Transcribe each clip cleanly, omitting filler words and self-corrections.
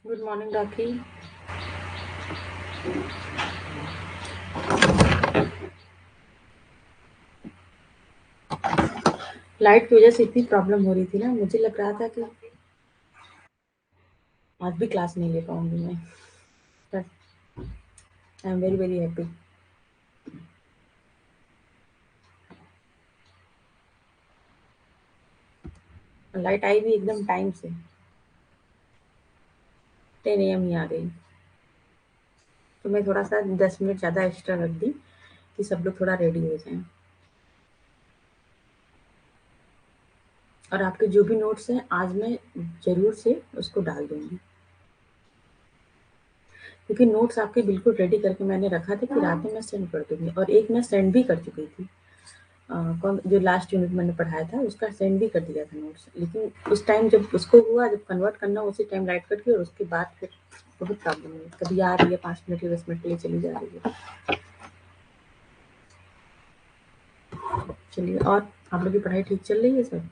Good morning राखी। Light की वजह से इतनी प्रॉब्लम हो रही थी ना, मुझे लग रहा था कि आज भी क्लास नहीं ले पाऊंगी मैं। I am very very happy. Light आई भी एकदम टाइम से, 10 AM ही आ गई। तो मैं थोड़ा सा 10 मिनट ज़्यादा एक्स्ट्रा रख दी कि सब लोग थोड़ा रेडी हो जाएं। और आपके जो भी नोट्स हैं आज मैं ज़रूर से उसको डाल दूंगी, क्योंकि नोट्स आपके बिल्कुल रेडी करके मैंने रखा था कि रात में मैं सेंड कर दूंगी। और एक मैं सेंड भी कर चुकी थी, कौन जो लास्ट यूनिट मैंने पढ़ाया था उसका सेंड भी कर दिया था नोट्स। लेकिन उस टाइम जब उसको हुआ, जब कन्वर्ट करना उसी टाइम लाइट कट गई और उसके बाद फिर बहुत प्रॉब्लम हुई। कभी आ रही है 5 मिनट या 10 मिनट के लिए चली जा रही है। चलिए, और आप लोग की पढ़ाई ठीक चल रही है सर?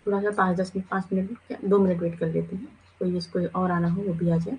थोड़ा सा 5-10 मिनट, 5 मिनट क्या 2 मिनट वेट कर लेते हैं, कोई इसको और आना हो वो भी आ जाए।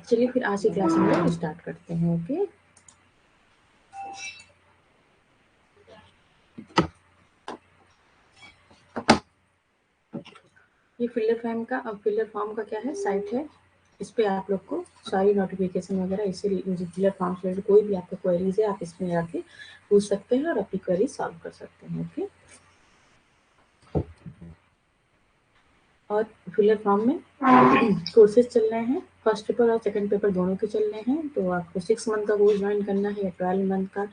चलिए फिर आज की क्लास हम लोग स्टार्ट करते हैं। ओके, ये फिलर फॉर्म का क्या है, साइट है। इस पे आप लोग को सारी नोटिफिकेशन वगैरह, इससे फिलर फॉर्म से रिलेटेड कोई भी आपका क्वेरीज है आप इसमें आके पूछ सकते हैं और अपनी क्वेरी सॉल्व कर सकते हैं। ओके, और फिलर फॉर्म में कोर्सेज चल रहे हैं, फर्स्ट पेपर और सेकंड पेपर दोनों के चल रहे हैं। तो आपको 6 मंथ का कोर्स ज्वाइन करना है या 12 मंथ का,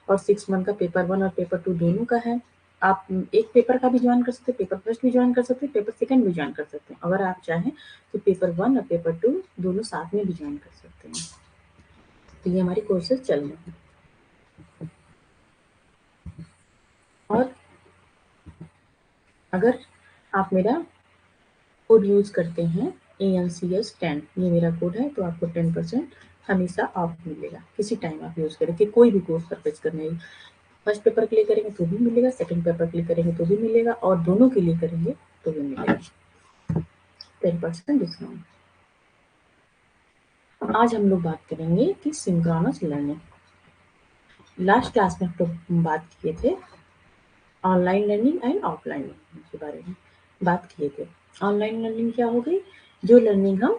और 6 मंथ का पेपर 1 और पेपर 2 दोनों का है। आप एक पेपर का भी ज्वाइन कर सकते हैं, पेपर फर्स्ट भी ज्वाइन कर सकते हैं, पेपर सेकंड भी ज्वाइन कर सकते हैं। अगर आप चाहें तो पेपर 1 और पेपर 2 दोनों साथ में भी ज्वाइन कर सकते हैं। तो ये हमारी कोर्सेज चल रहे हैं। और अगर आप मेरा कोड यूज़ करते हैं ANCS10, ये मेरा कोड है, तो आपको 10% हमेशा ऑफ मिलेगा। किसी टाइम आप यूज़ करें कि कोई भी कोर्स परचेज करने, फर्स्ट पेपर के लिए करेंगे तो भी मिलेगा, सेकंड पेपर के लिए करेंगे तो भी मिलेगा, और दोनों के लिए करेंगे तो भी मिलेगा 10% डिस्काउंट। आज हम लोग बात करेंगे कि सिंक्रोनस लर्निंग। लास्ट क्लास में हम लोग बात किए थे online learning and offline learning के बारे में बात किए थे। ऑनलाइन लर्निंग क्या हो गई, जो लर्निंग हम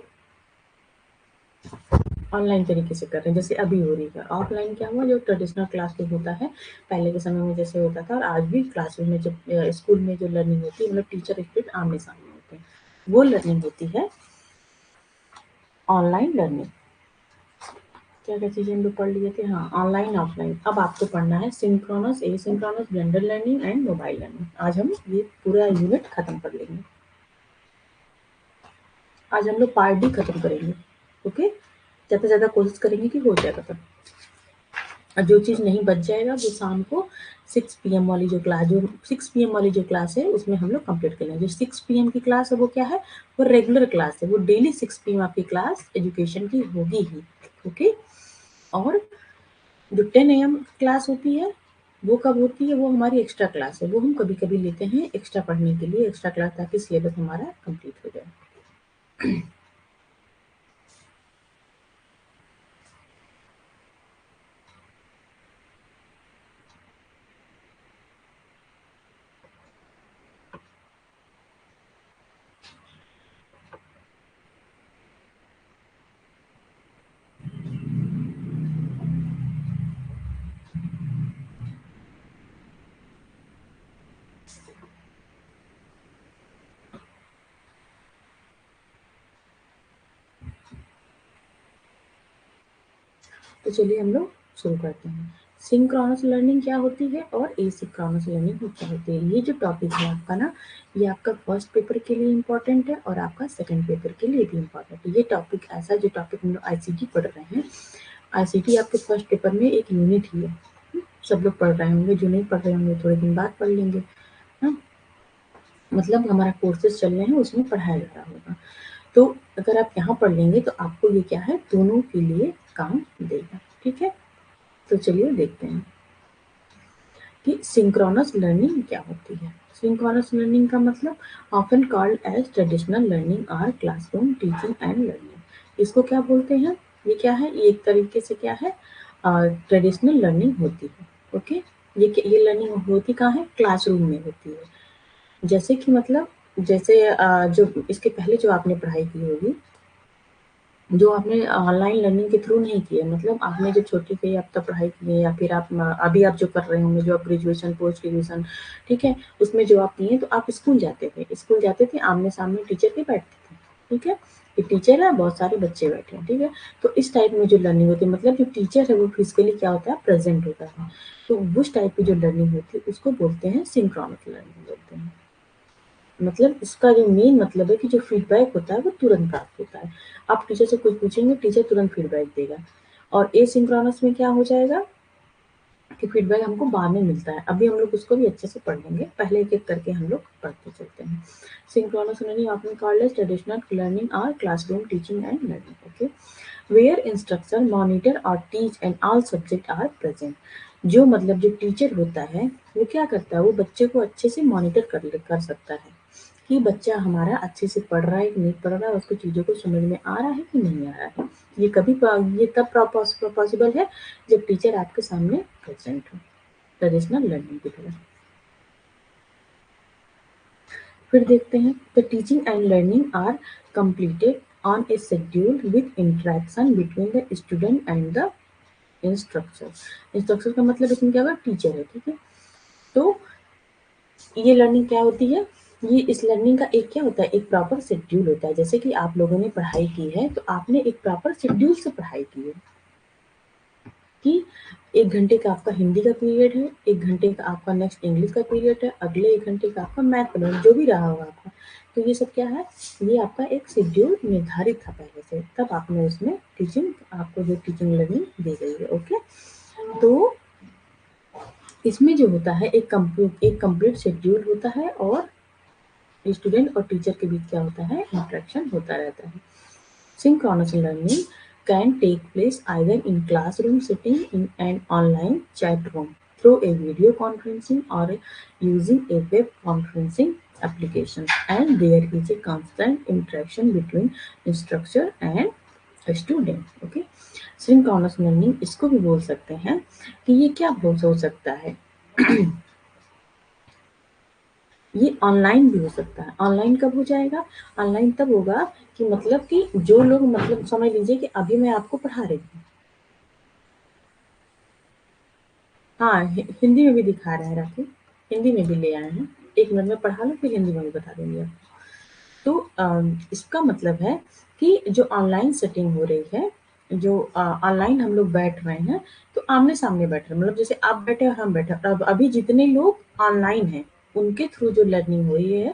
ऑनलाइन तरीके से कर रहे हैं, जैसे अभी हो रही है। ऑफलाइन क्या हुआ, जो ट्रेडिशनल क्लासरूम होता है पहले के समय में जैसे होता था, और आज भी क्लासरूम में जब स्कूल में जो लर्निंग होती है, मतलब टीचर स्टूडेंट आमने सामने होते हैं, वो लर्निंग होती है ऑनलाइन लर्निंग। क्या क्या चीज़ें हम लोग पढ़ लिए थे, हाँ, ऑनलाइन ऑफलाइन। अब आपको पढ़ना है synchronous, asynchronous, blender learning and mobile learning. आज हम ये पूरा यूनिट खत्म कर लेंगे। आज हम लोग पार्ट डी खत्म करेंगे। ओके, ज़्यादा से ज़्यादा कोशिश करेंगे कि हो जाएगा सब। और जो चीज़ नहीं बच जाएगा वो शाम को 6 पीएम वाली जो 6 पीएम वाली जो क्लास है उसमें हम लोग कंप्लीट कर लेंगे। जो 6 पीएम की क्लास है वो क्या है, वो रेगुलर क्लास है, वो डेली 6 पीएम आपकी क्लास एजुकेशन की होगी ही। ओके। और जो 10 एम क्लास होती है वो कब होती है, वो हमारी एक्स्ट्रा क्लास है, वो हम कभी कभी लेते हैं एक्स्ट्रा पढ़ने के लिए, एक्स्ट्रा क्लास, ताकि सिलेबस हमारा कंप्लीट हो जाए। तो चलिए हम लोग शुरू करते हैं। सिंक्रोनस लर्निंग क्या होती है और एसिंक्रोनस लर्निंग क्या होती है। ये जो टॉपिक है आपका ना, ये आपका फर्स्ट पेपर के लिए इम्पोर्टेंट है और आपका सेकंड पेपर के लिए भी इम्पोर्टेंट है। ये टॉपिक ऐसा, जो टॉपिक हम लोग आईसीटी पढ़ रहे हैं, आईसीटी आपके फर्स्ट पेपर में एक यूनिट ही है। सब लोग पढ़ रहे होंगे, जो नहीं पढ़ रहे होंगे थोड़े दिन बाद पढ़ लेंगे। हाँ, मतलब हमारा कोर्सेज चल रहे हैं उसमें पढ़ाया जा रहा होगा। तो अगर आप यहाँ पढ़ लेंगे तो आपको ये क्या है, दोनों के लिए काम देगा। ठीक है, तो चलिए देखते हैं कि सिंक्रोनस लर्निंग क्या होती है। सिंक्रोनस लर्निंग का मतलब often called as traditional learning और क्लासरूम टीचिंग एंड लर्निंग। इसको क्या बोलते हैं, ये क्या है, ये एक तरीके से क्या है, ट्रेडिशनल लर्निंग होती है। ओके, ये लर्निंग होती कहाँ है, क्लासरूम में होती है। जैसे कि मतलब, जैसे जो इसके पहले जो आपने पढ़ाई की होगी, जो आपने ऑनलाइन लर्निंग के थ्रू नहीं की है, मतलब आपने जब छोटी थी अब तक पढ़ाई की है, या फिर आप अभी आप जो कर रहे होंगे, जो आप ग्रेजुएशन पोस्ट ग्रेजुएशन, ठीक है, उसमें जो आप किए तो आप स्कूल जाते थे, आमने सामने टीचर के बैठते थे। ठीक है, एक टीचर है, बहुत सारे बच्चे बैठे हैं। ठीक है, तो इस टाइप में जो लर्निंग होती है, मतलब जो टीचर है वो फिजिकली क्या होता है, प्रेजेंट होता है। तो उस टाइप की जो लर्निंग होती है उसको बोलते हैं सिंक्रोनस लर्निंग बोलते हैं। मतलब इसका जो मेन मतलब है कि जो फीडबैक होता है वो तुरंत प्राप्त होता है। आप टीचर से कुछ पूछेंगे, टीचर तुरंत फीडबैक देगा। और एसिंक्रोनस में क्या हो जाएगा कि फीडबैक हमको बाद में मिलता है। अभी हम लोग उसको भी अच्छे से पढ़ लेंगे, पहले एक-एक करके हम लोग पढ़ते चलते हैं। Synchronous learning often called as traditional learning or classroom teaching and learning. Okay, where instructor monitor or teach and all subject are present. जो मतलब जो टीचर होता है वो क्या करता है, वो बच्चे को अच्छे से मॉनिटर कर सकता है कि बच्चा हमारा अच्छे से पढ़ रहा है कि नहीं पढ़ रहा है, उसको चीज़ों को समझ में आ रहा है कि नहीं आ रहा है। ये तब पॉसिबल है जब टीचर आपके सामने प्रेजेंट हो, ट्रेडिशनल लर्निंग की तरह। फिर देखते हैं, the teaching and learning are completed on a schedule with interaction between the student and the instructor. Instructor का मतलब इसमें क्या होगा, टीचर है। ठीक है, तो ये लर्निंग क्या होती है, ये इस लर्निंग का एक क्या होता है, एक प्रॉपर शेड्यूल होता है। जैसे कि आप लोगों ने पढ़ाई की है तो आपने एक प्रॉपर शेड्यूल से पढ़ाई की है कि 1 घंटे का आपका हिंदी का पीरियड है, 1 घंटे का आपका नेक्स्ट इंग्लिश का पीरियड है, अगले 1 घंटे का आपका मैथ पढ़ना, जो भी रहा होगा आपका। तो ये सब क्या है, ये आपका एक शेड्यूल निर्धारित था पहले से, तब आपने उसमें टीचिंग, आपको जो टीचिंग लर्निंग दी गई है। ओके, तो इसमें जो होता है एक कंप्लीट शेड्यूल होता है और स्टूडेंट और टीचर के बीच क्या होता है, इंटरेक्शन होता रहता है। Synchronous learning can take place either in classroom setting in an online chat room through a video conferencing or using a web conferencing application, and there is a constant interaction between instructor and a student. Okay, synchronous learning इसको भी बोल सकते हैं कि ये क्या हो सकता है ये ऑनलाइन भी हो सकता है। ऑनलाइन कब हो जाएगा? ऑनलाइन तब होगा कि मतलब कि जो लोग, मतलब समझ लीजिए कि अभी मैं आपको पढ़ा रही हूँ। हाँ, हिंदी में भी दिखा रहा है राखी, हिंदी में भी ले आए हैं। 1 मिनट में पढ़ा लो, फिर हिंदी में भी बता दूँगी आपको। तो इसका मतलब है कि जो ऑनलाइन सेटिंग हो रही है, जो ऑनलाइन हम लोग बैठ रहे हैं, तो आमने-सामने बैठ रहे हैं। मतलब जैसे आप बैठे और हम बैठे। अब अभी जितने लोग ऑनलाइन हैं, उनके थ्रू जो लर्निंग हो रही है,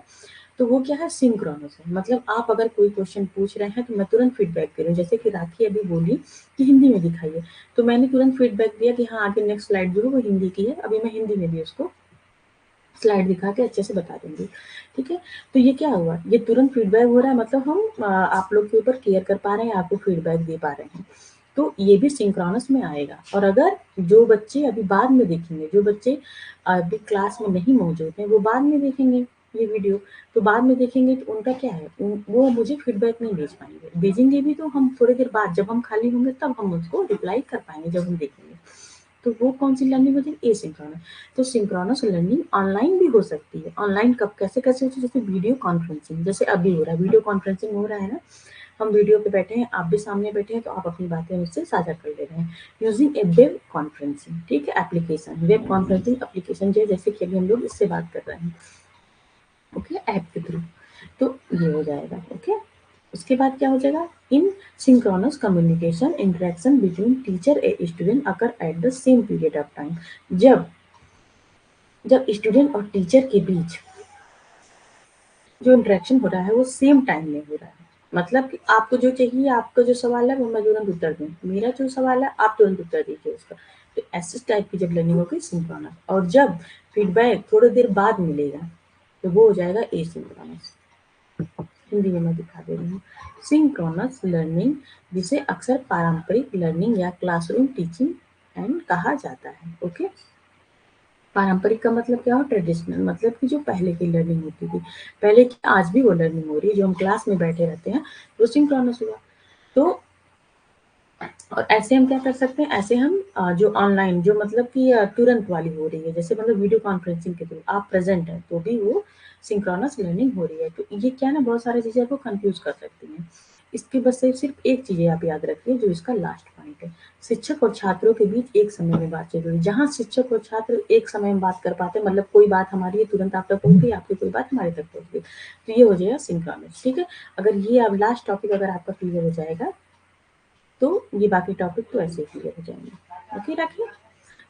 तो वो क्या है, सिंक्रोनस है। मतलब आप अगर कोई क्वेश्चन पूछ रहे हैं तो मैं तुरंत फीडबैक दे रही हूँ। जैसे कि राखी अभी बोली कि हिंदी में दिखाइए, तो मैंने तुरंत फीडबैक दिया कि हाँ आगे नेक्स्ट स्लाइड जो है वो हिंदी की है, अभी मैं हिंदी में भी उसको स्लाइड दिखा के अच्छे से बता दूंगी। ठीक है, तो ये क्या हुआ, ये तुरंत फीडबैक हो रहा है, मतलब हम आप लोग के ऊपर केयर कर पा रहे हैं, आपको फीडबैक दे पा रहे हैं। तो ये भी सिंक्रोनस में आएगा। और अगर जो बच्चे अभी बाद में देखेंगे, जो बच्चे अभी क्लास में नहीं मौजूद हैं, वो बाद में देखेंगे ये वीडियो, तो बाद में देखेंगे तो उनका क्या है, वो मुझे फीडबैक नहीं भेज पाएंगे। भेजेंगे भी तो हम थोड़ी देर बाद, जब हम खाली होंगे तब हम उसको रिप्लाई कर पाएंगे, जब हम देखेंगे। तो वो कौन सी लर्निंग हो जाएगी, एसिंक्रोनस। तो सिंक्रोनस लर्निंग ऑनलाइन भी हो सकती है। ऑनलाइन कब, कैसे कैसे होती है, जैसे वीडियो कॉन्फ्रेंसिंग, जैसे अभी हो रहा है वीडियो कॉन्फ्रेंसिंग हो रहा है ना, हम वीडियो पे बैठे हैं, आप भी सामने बैठे हैं, तो आप अपनी बातें मुझसे साझा कर ले रहे हैं यूजिंग ए वेब कॉन्फ्रेंसिंग। ठीक है, एप्लीकेशन, वेब कॉन्फ्रेंसिंग एप्लीकेशन जो है, जैसे कि अभी हम लोग इससे बात कर रहे हैं, ओके, ऐप के थ्रू। तो ये हो जाएगा। ओके, उसके बाद क्या हो जाएगा, in synchronous communication interaction between teacher a student occur at the same period of time. जब जब स्टूडेंट और टीचर के बीच जो इंटरेक्शन हो रहा है वो सेम टाइम में हो रहा है। मतलब कि आपको जो चाहिए, आपका जो सवाल है वो मैं तुरंत उत्तर दूँ, मेरा जो सवाल है आप तुरंत उत्तर दीजिए उसका। तो ऐसे टाइप की जब लर्निंग होगी सिंक्रोनस। और जब फीडबैक थोड़ी देर बाद मिलेगा तो वो हो जाएगा एसिंक्रोनस। हिंदी में मैं दिखा दे रही हूँ। सिंक्रोनस लर्निंग, जिसे अक्सर पारंपरिक लर्निंग या क्लासरूम टीचिंग एंड कहा जाता है। ओके, पारंपरिक का मतलब क्या हो, ट्रेडिशनल, मतलब कि जो पहले की लर्निंग होती थी, पहले की आज भी वो लर्निंग हो रही है, जो हम क्लास में बैठे रहते हैं, वो सिंक्रोनस हुआ। तो और ऐसे हम क्या कर सकते हैं, ऐसे हम जो ऑनलाइन, जो मतलब कि तुरंत वाली हो रही है, जैसे मतलब वीडियो कॉन्फ्रेंसिंग के थ्रू आप प्रेजेंट हैं तो भी वो सिंक्रोनस लर्निंग हो रही है। तो ये क्या है ना, बहुत सारी चीजें आपको कंफ्यूज कर सकती हैं। इसके बस सिर्फ एक चीज आप याद रखिए, जो इसका लास्ट पॉइंट है, शिक्षक और छात्रों के बीच एक समय में बातचीत हुई। जहाँ शिक्षक और छात्र एक समय में बात कर पाते, मतलब कोई बात हमारी है तुरंत आप तक पहुंच गई, आपकी कोई बात हमारे तक पहुंच गई, तो ये हो जाएगा सिंक्रोनस। ठीक है, अगर ये अब लास्ट टॉपिक अगर आपका क्लियर हो जाएगा तो ये बाकी टॉपिक तो ऐसे ही क्लियर हो जाएंगे। ओके, रखिए।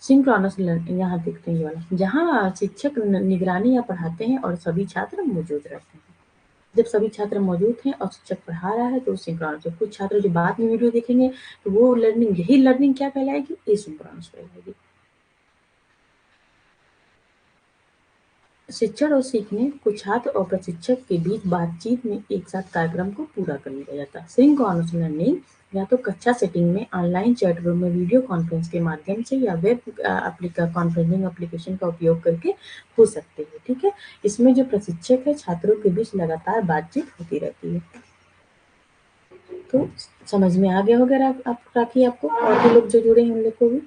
सिंक्रोनस लर्निंग यहाँ देखते हैं, ये वाला, जहाँ शिक्षक निगरानी या पढ़ाते हैं और सभी छात्र मौजूद रहते हैं। जब सभी छात्र मौजूद हैं और शिक्षक पढ़ा रहा है तो सिंक्रोनस। कुछ छात्र जो बाद में वीडियो देखेंगे तो वो लर्निंग, यही लर्निंग क्या कहलाएगी, एसिंक्रोनस कहलाएगी। शिक्षण और सीखने को छात्र और प्रशिक्षक के बीच बातचीत में एक साथ कार्यक्रम को पूरा कर लिया जाता है। सिंक्रोनस लर्निंग या तो कक्षा सेटिंग में, ऑनलाइन चैट रूम में, वीडियो कॉन्फ्रेंस के माध्यम से, या वेब कॉन्फ्रेंसिंग एप्लीकेशन का उपयोग करके हो सकती है। ठीक है, इसमें जो प्रशिक्षक है, छात्रों के बीच लगातार बातचीत होती रहती है। तो समझ में आ गया होगा आप राखी, आपको और भी लोग जो जुड़े हैं उन लोग को भी।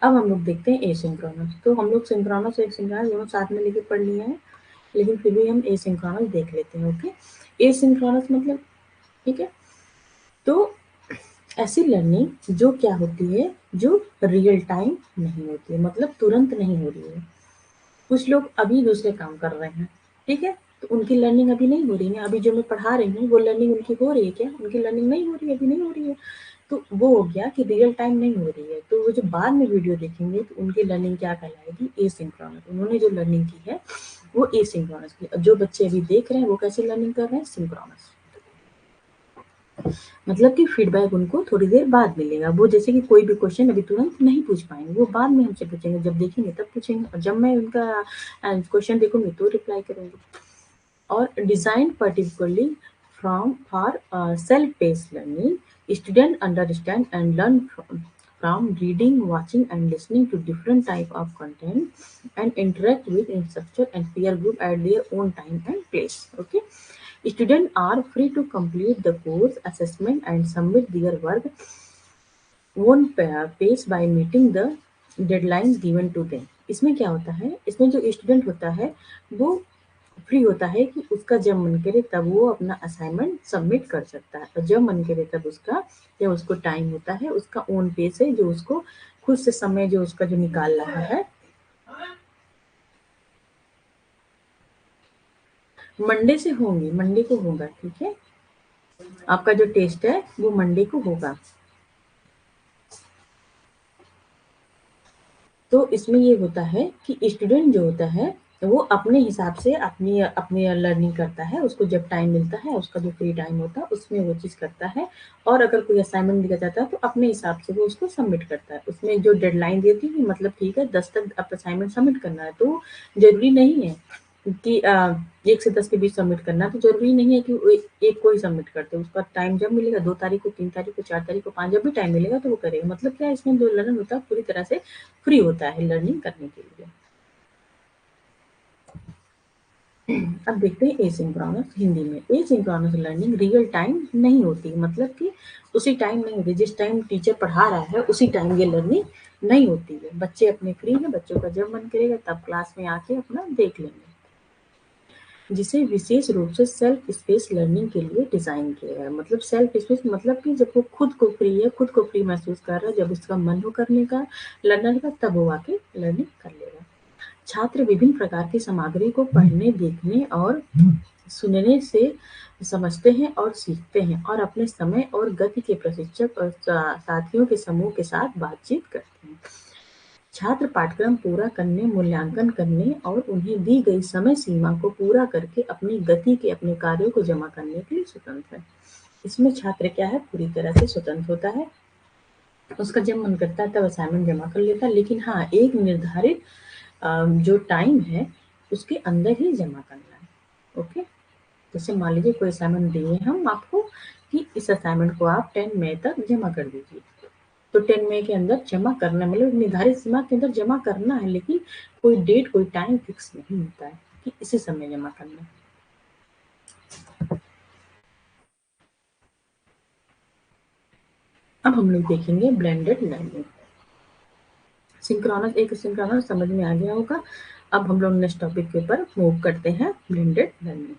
अब हम लोग देखते हैं एसिंक्रोनस। तो हम लोग सिंक्रोनस और एसिंक्रोनस दोनों साथ में लेके पढ़ लिए हैं, लेकिन फिर भी हम एसिंक्रोनस देख लेते हैं। ओके, एसिंक्रोनस मतलब, ठीक है, तो ऐसी लर्निंग जो क्या होती है, जो रियल टाइम नहीं होती है, मतलब तुरंत नहीं हो रही है। कुछ लोग अभी दूसरे काम कर रहे हैं, ठीक है, तो उनकी लर्निंग अभी नहीं हो रही है। अभी जो मैं पढ़ा रही हूँ वो लर्निंग उनकी हो रही है क्या, उनकी लर्निंग नहीं हो रही है, अभी नहीं हो रही है। तो वो हो गया कि रियल टाइम नहीं हो रही है। तो वो जो बाद में वीडियो देखेंगे तो उनकी लर्निंग क्या कहलाएगी, एसिंक्रोनस। उन्होंने जो लर्निंग की है वो एसिंक्रोनस की। जो बच्चे अभी देख रहे हैं वो कैसे लर्निंग कर रहे हैं, सिंक्रोनस। मतलब कि फीडबैक उनको थोड़ी देर बाद मिलेगा। वो जैसे कि कोई भी क्वेश्चन अभी तुरंत नहीं पूछ पाएंगे, वो बाद में हमसे पूछेंगे, जब देखेंगे तब पूछेंगे, और जब मैं उनका क्वेश्चन देखूंगी तो रिप्लाई करूंगी। और design particularly from for self based learning, student understand and learn from reading, watching and listening to different type of content, and interact with instructor and peer group at their own time and place. Okay, students are free to complete the course assessment and submit their work on pace by meeting the deadlines given to them. इसमें क्या होता है, इसमें जो student होता है वो free होता है कि उसका जब मन करे तब वो अपना असाइनमेंट सबमिट कर सकता है, और जब मन करे तब उसका, जब उसको टाइम होता है, उसका ओन पेस है, जो उसको खुद से समय जो उसका जो निकाल रहा है। मंडे से होंगे, मंडे को होगा, ठीक है। आपका जो टेस्ट है वो मंडे को होगा। तो इसमें ये होता है कि स्टूडेंट जो होता है वो अपने हिसाब से अपनी अपनी लर्निंग करता है, उसको जब टाइम मिलता है, उसका जो फ्री टाइम होता है उसमें वो चीज़ करता है, और अगर कोई असाइनमेंट दिया जाता है तो अपने हिसाब से वो उसको सबमिट करता है। उसमें जो डेडलाइन देती है मतलब ठीक है 10 तक आप असाइनमेंट सबमिट करना है, तो ज़रूरी नहीं है कि 1 से 10 के बीच सबमिट करना है, तो ज़रूरी नहीं है कि वो एक को ही सबमिट कर दे। उसका टाइम जब मिलेगा 2 तारीख को, 3 तारीख को, 4 तारीख को, 5 जब भी टाइम मिलेगा तो वो करेगा। मतलब क्या है इसमें जो लर्नर होता है पूरी तरह से फ्री होता है लर्निंग करने के लिए। अब देखते हैं एसिंक्रोनस हिंदी में। एसिंक्रोनस लर्निंग रियल टाइम नहीं होती, मतलब कि उसी टाइम नहीं होती, जिस टाइम टीचर पढ़ा रहा है उसी टाइम ये लर्निंग नहीं होती है। बच्चे अपने फ्री हैं, बच्चों का जब मन करेगा तब क्लास में आके अपना देख लेंगे, जिसे विशेष रूप से सेल्फ स्पेस लर्निंग के लिए डिज़ाइन किया गया है। मतलब सेल्फ स्पेस मतलब कि जब वो खुद को फ्री है, खुद को फ्री महसूस कर रहा है, जब उसका मन हो करने का, लर्नर का, तब वो आके लर्निंग कर लेगा। छात्र विभिन्न प्रकार की सामग्री को पढ़ने, देखने और सुनने से समझते हैं और सीखते हैं, और अपने समय और गति के प्रशिक्षक और साथियों के समूह के साथ बातचीत करते हैं। छात्र पाठ्यक्रम पूरा करने, मूल्यांकन करने और उन्हें दी गई समय सीमा को पूरा करके अपनी गति के अपने कार्यों को जमा करने के लिए स्वतंत्र है। इसमें छात्र क्या है पूरी तरह से स्वतंत्र होता है, उसका जब मन करता है तब असाइनमेंट जमा कर लेता है, लेकिन हाँ एक निर्धारित जो टाइम है उसके अंदर ही जमा करना है। ओके, जैसे मान लीजिए कोई असाइनमेंट दिए हम आपको कि इस असाइनमेंट को आप 10 मई तक जमा कर दीजिए, तो 10 मई के अंदर जमा करना मतलब निर्धारित सीमा के अंदर जमा करना है, लेकिन कोई डेट कोई टाइम फिक्स नहीं होता है कि इसी समय जमा करना है। अब हम लोग देखेंगे ब्लेंडेड लर्निंग। सिंक्रोनस एक सिंक्रोनस समझ में आ गया होगा। अब हम लोग नेक्स्ट टॉपिक के ऊपर मूव करते हैं, ब्लेंडेड लर्निंग।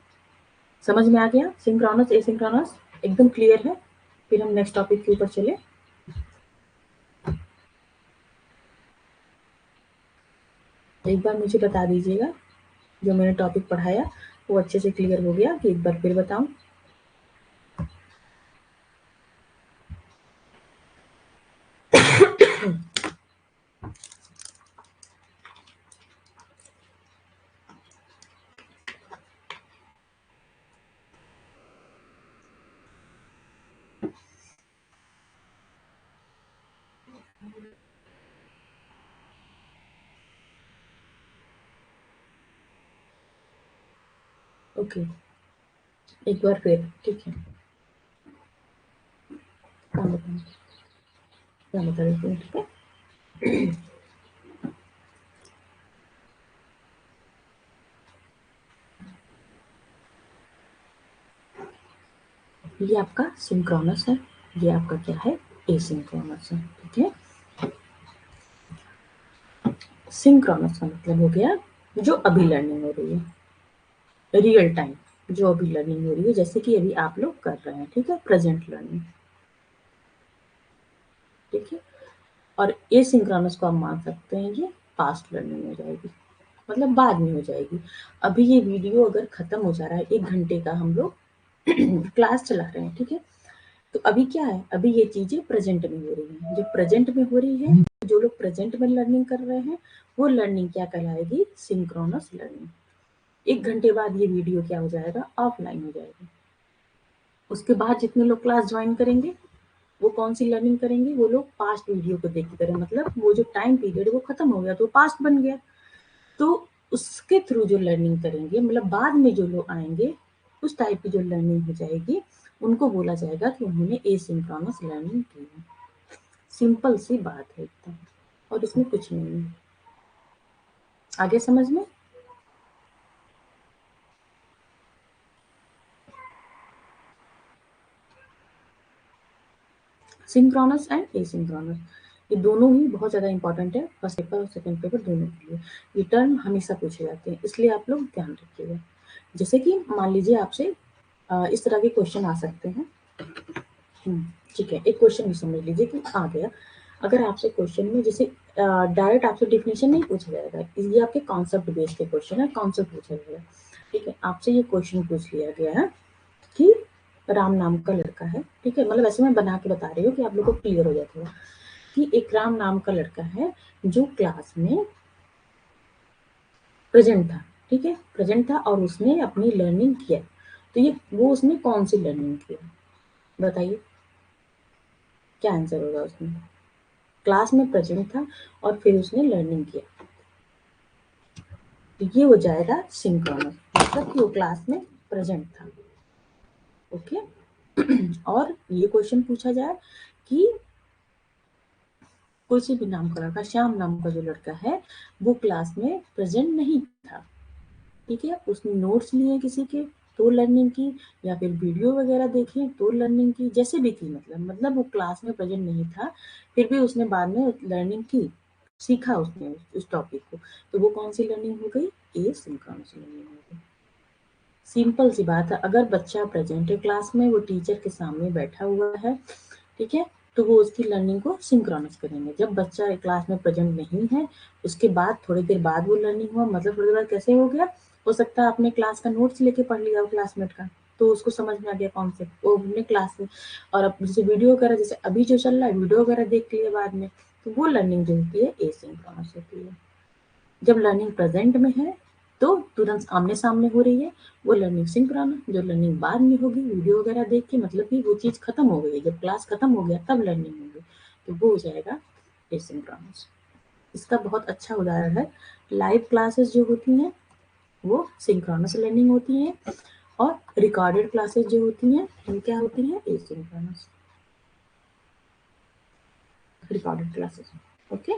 समझ में आ गया सिंक्रोनस एसिंक्रोनस एकदम क्लियर है। फिर हम नेक्स्ट टॉपिक के ऊपर चले। एक बार मुझे बता दीजिएगा जो मैंने टॉपिक पढ़ाया वो अच्छे से क्लियर हो गया कि एक बार फिर बताऊं। ओके, एक बार फिर ठीक है। क्या बताऊं, क्या बता देती हूँ, ठीक है। ये आपका सिंक्रोनस है, ये आपका क्या है एसिंक्रोनस है, ठीक है। सिंक्रोनस का मतलब हो गया जो अभी लर्निंग हो रही है, रियल टाइम जो अभी लर्निंग हो रही है, जैसे कि अभी आप लोग कर रहे हैं, ठीक है, प्रेजेंट लर्निंग, ठीक है। और एसिंक्रोनस को आप मान सकते हैं ये पास्ट लर्निंग हो जाएगी, मतलब बाद में हो जाएगी। अभी ये वीडियो अगर खत्म हो जा रहा है 1 घंटे का हम लोग क्लास चला रहे हैं, ठीक है, तो अभी क्या है, अभी ये चीजें प्रेजेंट में हो रही हैं। जो प्रेजेंट में हो रही है, जो लोग प्रेजेंट में लर्निंग कर रहे हैं, वो लर्निंग क्या कहलाएगी, सिंक्रोनस लर्निंग। 1 घंटे बाद ये वीडियो क्या हो जाएगा, ऑफलाइन हो जाएगा। उसके बाद जितने लोग क्लास ज्वाइन करेंगे वो कौन सी लर्निंग करेंगे, वो लोग पास्ट वीडियो को देख के करें, मतलब वो जो टाइम पीरियड वो खत्म हो गया तो पास्ट बन गया, तो उसके थ्रू जो लर्निंग करेंगे, मतलब बाद में जो लोग आएंगे उस टाइप की जो लर्निंग हो जाएगी, उनको बोला जाएगा कि उन्होंने एसिंक्रोनस लर्निंग की है। सिंपल सी बात है एकदम, और इसमें कुछ नहीं है। आगे समझ में। सिंक्रोनस एंड एसिंक्रोनस ये दोनों ही बहुत ज़्यादा इंपॉर्टेंट है, फर्स्ट पेपर और सेकंड पेपर दोनों के लिए। ये टर्म हमेशा पूछे जाते हैं, इसलिए आप लोग ध्यान रखिएगा। जैसे कि मान लीजिए आपसे इस तरह के क्वेश्चन आ सकते हैं। ठीक है, एक क्वेश्चन भी समझ लीजिए कि आ गया। अगर आपसे क्वेश्चन में जैसे डायरेक्ट आपसे डिफिनेशन नहीं पूछा जाएगा, ये आपके कॉन्सेप्ट बेस्ड के क्वेश्चन है, कॉन्सेप्ट पूछा जाएगा। ठीक है, आपसे ये क्वेश्चन पूछ लिया गया है कि राम नाम का लड़का है, ठीक है, मतलब ऐसे मैं बना के बता रही हूँ कि आप लोग को क्लियर हो जाए थोड़ा, कि एक राम नाम का लड़का है जो क्लास में प्रेजेंट था, ठीक है, प्रेजेंट था और उसने अपनी लर्निंग किया। तो ये वो उसने कौन सी लर्निंग किया, बताइए क्या आंसर होगा उसमें। क्लास में प्रेजेंट था और फिर उसने लर्निंग किया, तो ये हो जाएगा सिंक्रोनस, मतलब कि वो क्लास में प्रेजेंट था। ओके और ये क्वेश्चन पूछा जाए कि किसी भी नाम का लड़का, श्याम नाम का जो लड़का है वो क्लास में प्रेजेंट नहीं था, ठीक है, उसने नोट्स लिए किसी के तो लर्निंग की, या फिर वीडियो वगैरह देखे तो लर्निंग की, जैसे भी की, मतलब वो क्लास में प्रेजेंट नहीं था, फिर भी उसने बाद में लर्निंग की, सीखा उसने उस टॉपिक को, तो वो कौन सी लर्निंग हो गई, ए सिंक्रोनस लर्निंग हो गई। सिंपल सी बात है, अगर बच्चा प्रेजेंट है क्लास में, वो टीचर के सामने बैठा हुआ है, ठीक है, तो वो उसकी लर्निंग को सिंक्रोनस करेंगे। जब बच्चा क्लास में प्रेजेंट नहीं है, उसके बाद थोड़ी देर बाद वो लर्निंग हुआ, मतलब थोड़ी देर बाद कैसे हो गया, हो सकता है आपने क्लास का नोट्स लेके पढ़ लिया हो क्लासमेट का, तो उसको समझ में आ गया कॉन्सेप्ट, वो अपने क्लास में, और अब जैसे वीडियो वगैरह, जैसे अभी जो चल रहा है वीडियो वगैरह देख लिए बाद में, तो वो लर्निंग जो होती है एसिंक्रोनस होती है। जब लर्निंग प्रेजेंट में है तो तुरंत आमने सामने हो रही है, वो लर्निंग सिंक्रोनस। जो लर्निंग बाद में होगी वीडियो वगैरह देख के, मतलब कि वो चीज खत्म हो गई, जब क्लास खत्म हो गया तब लर्निंग होगी, तो वो हो जाएगा एसिंक्रोनस। इसका बहुत अच्छा उदाहरण है, लाइव क्लासेस जो होती हैं वो सिंक्रोनस लर्निंग होती हैं, और रिकॉर्डेड क्लासेस जो होती हैं वो क्या होती हैं, एसिंक्रोनस रिकॉर्डेड क्लासेस। ओके,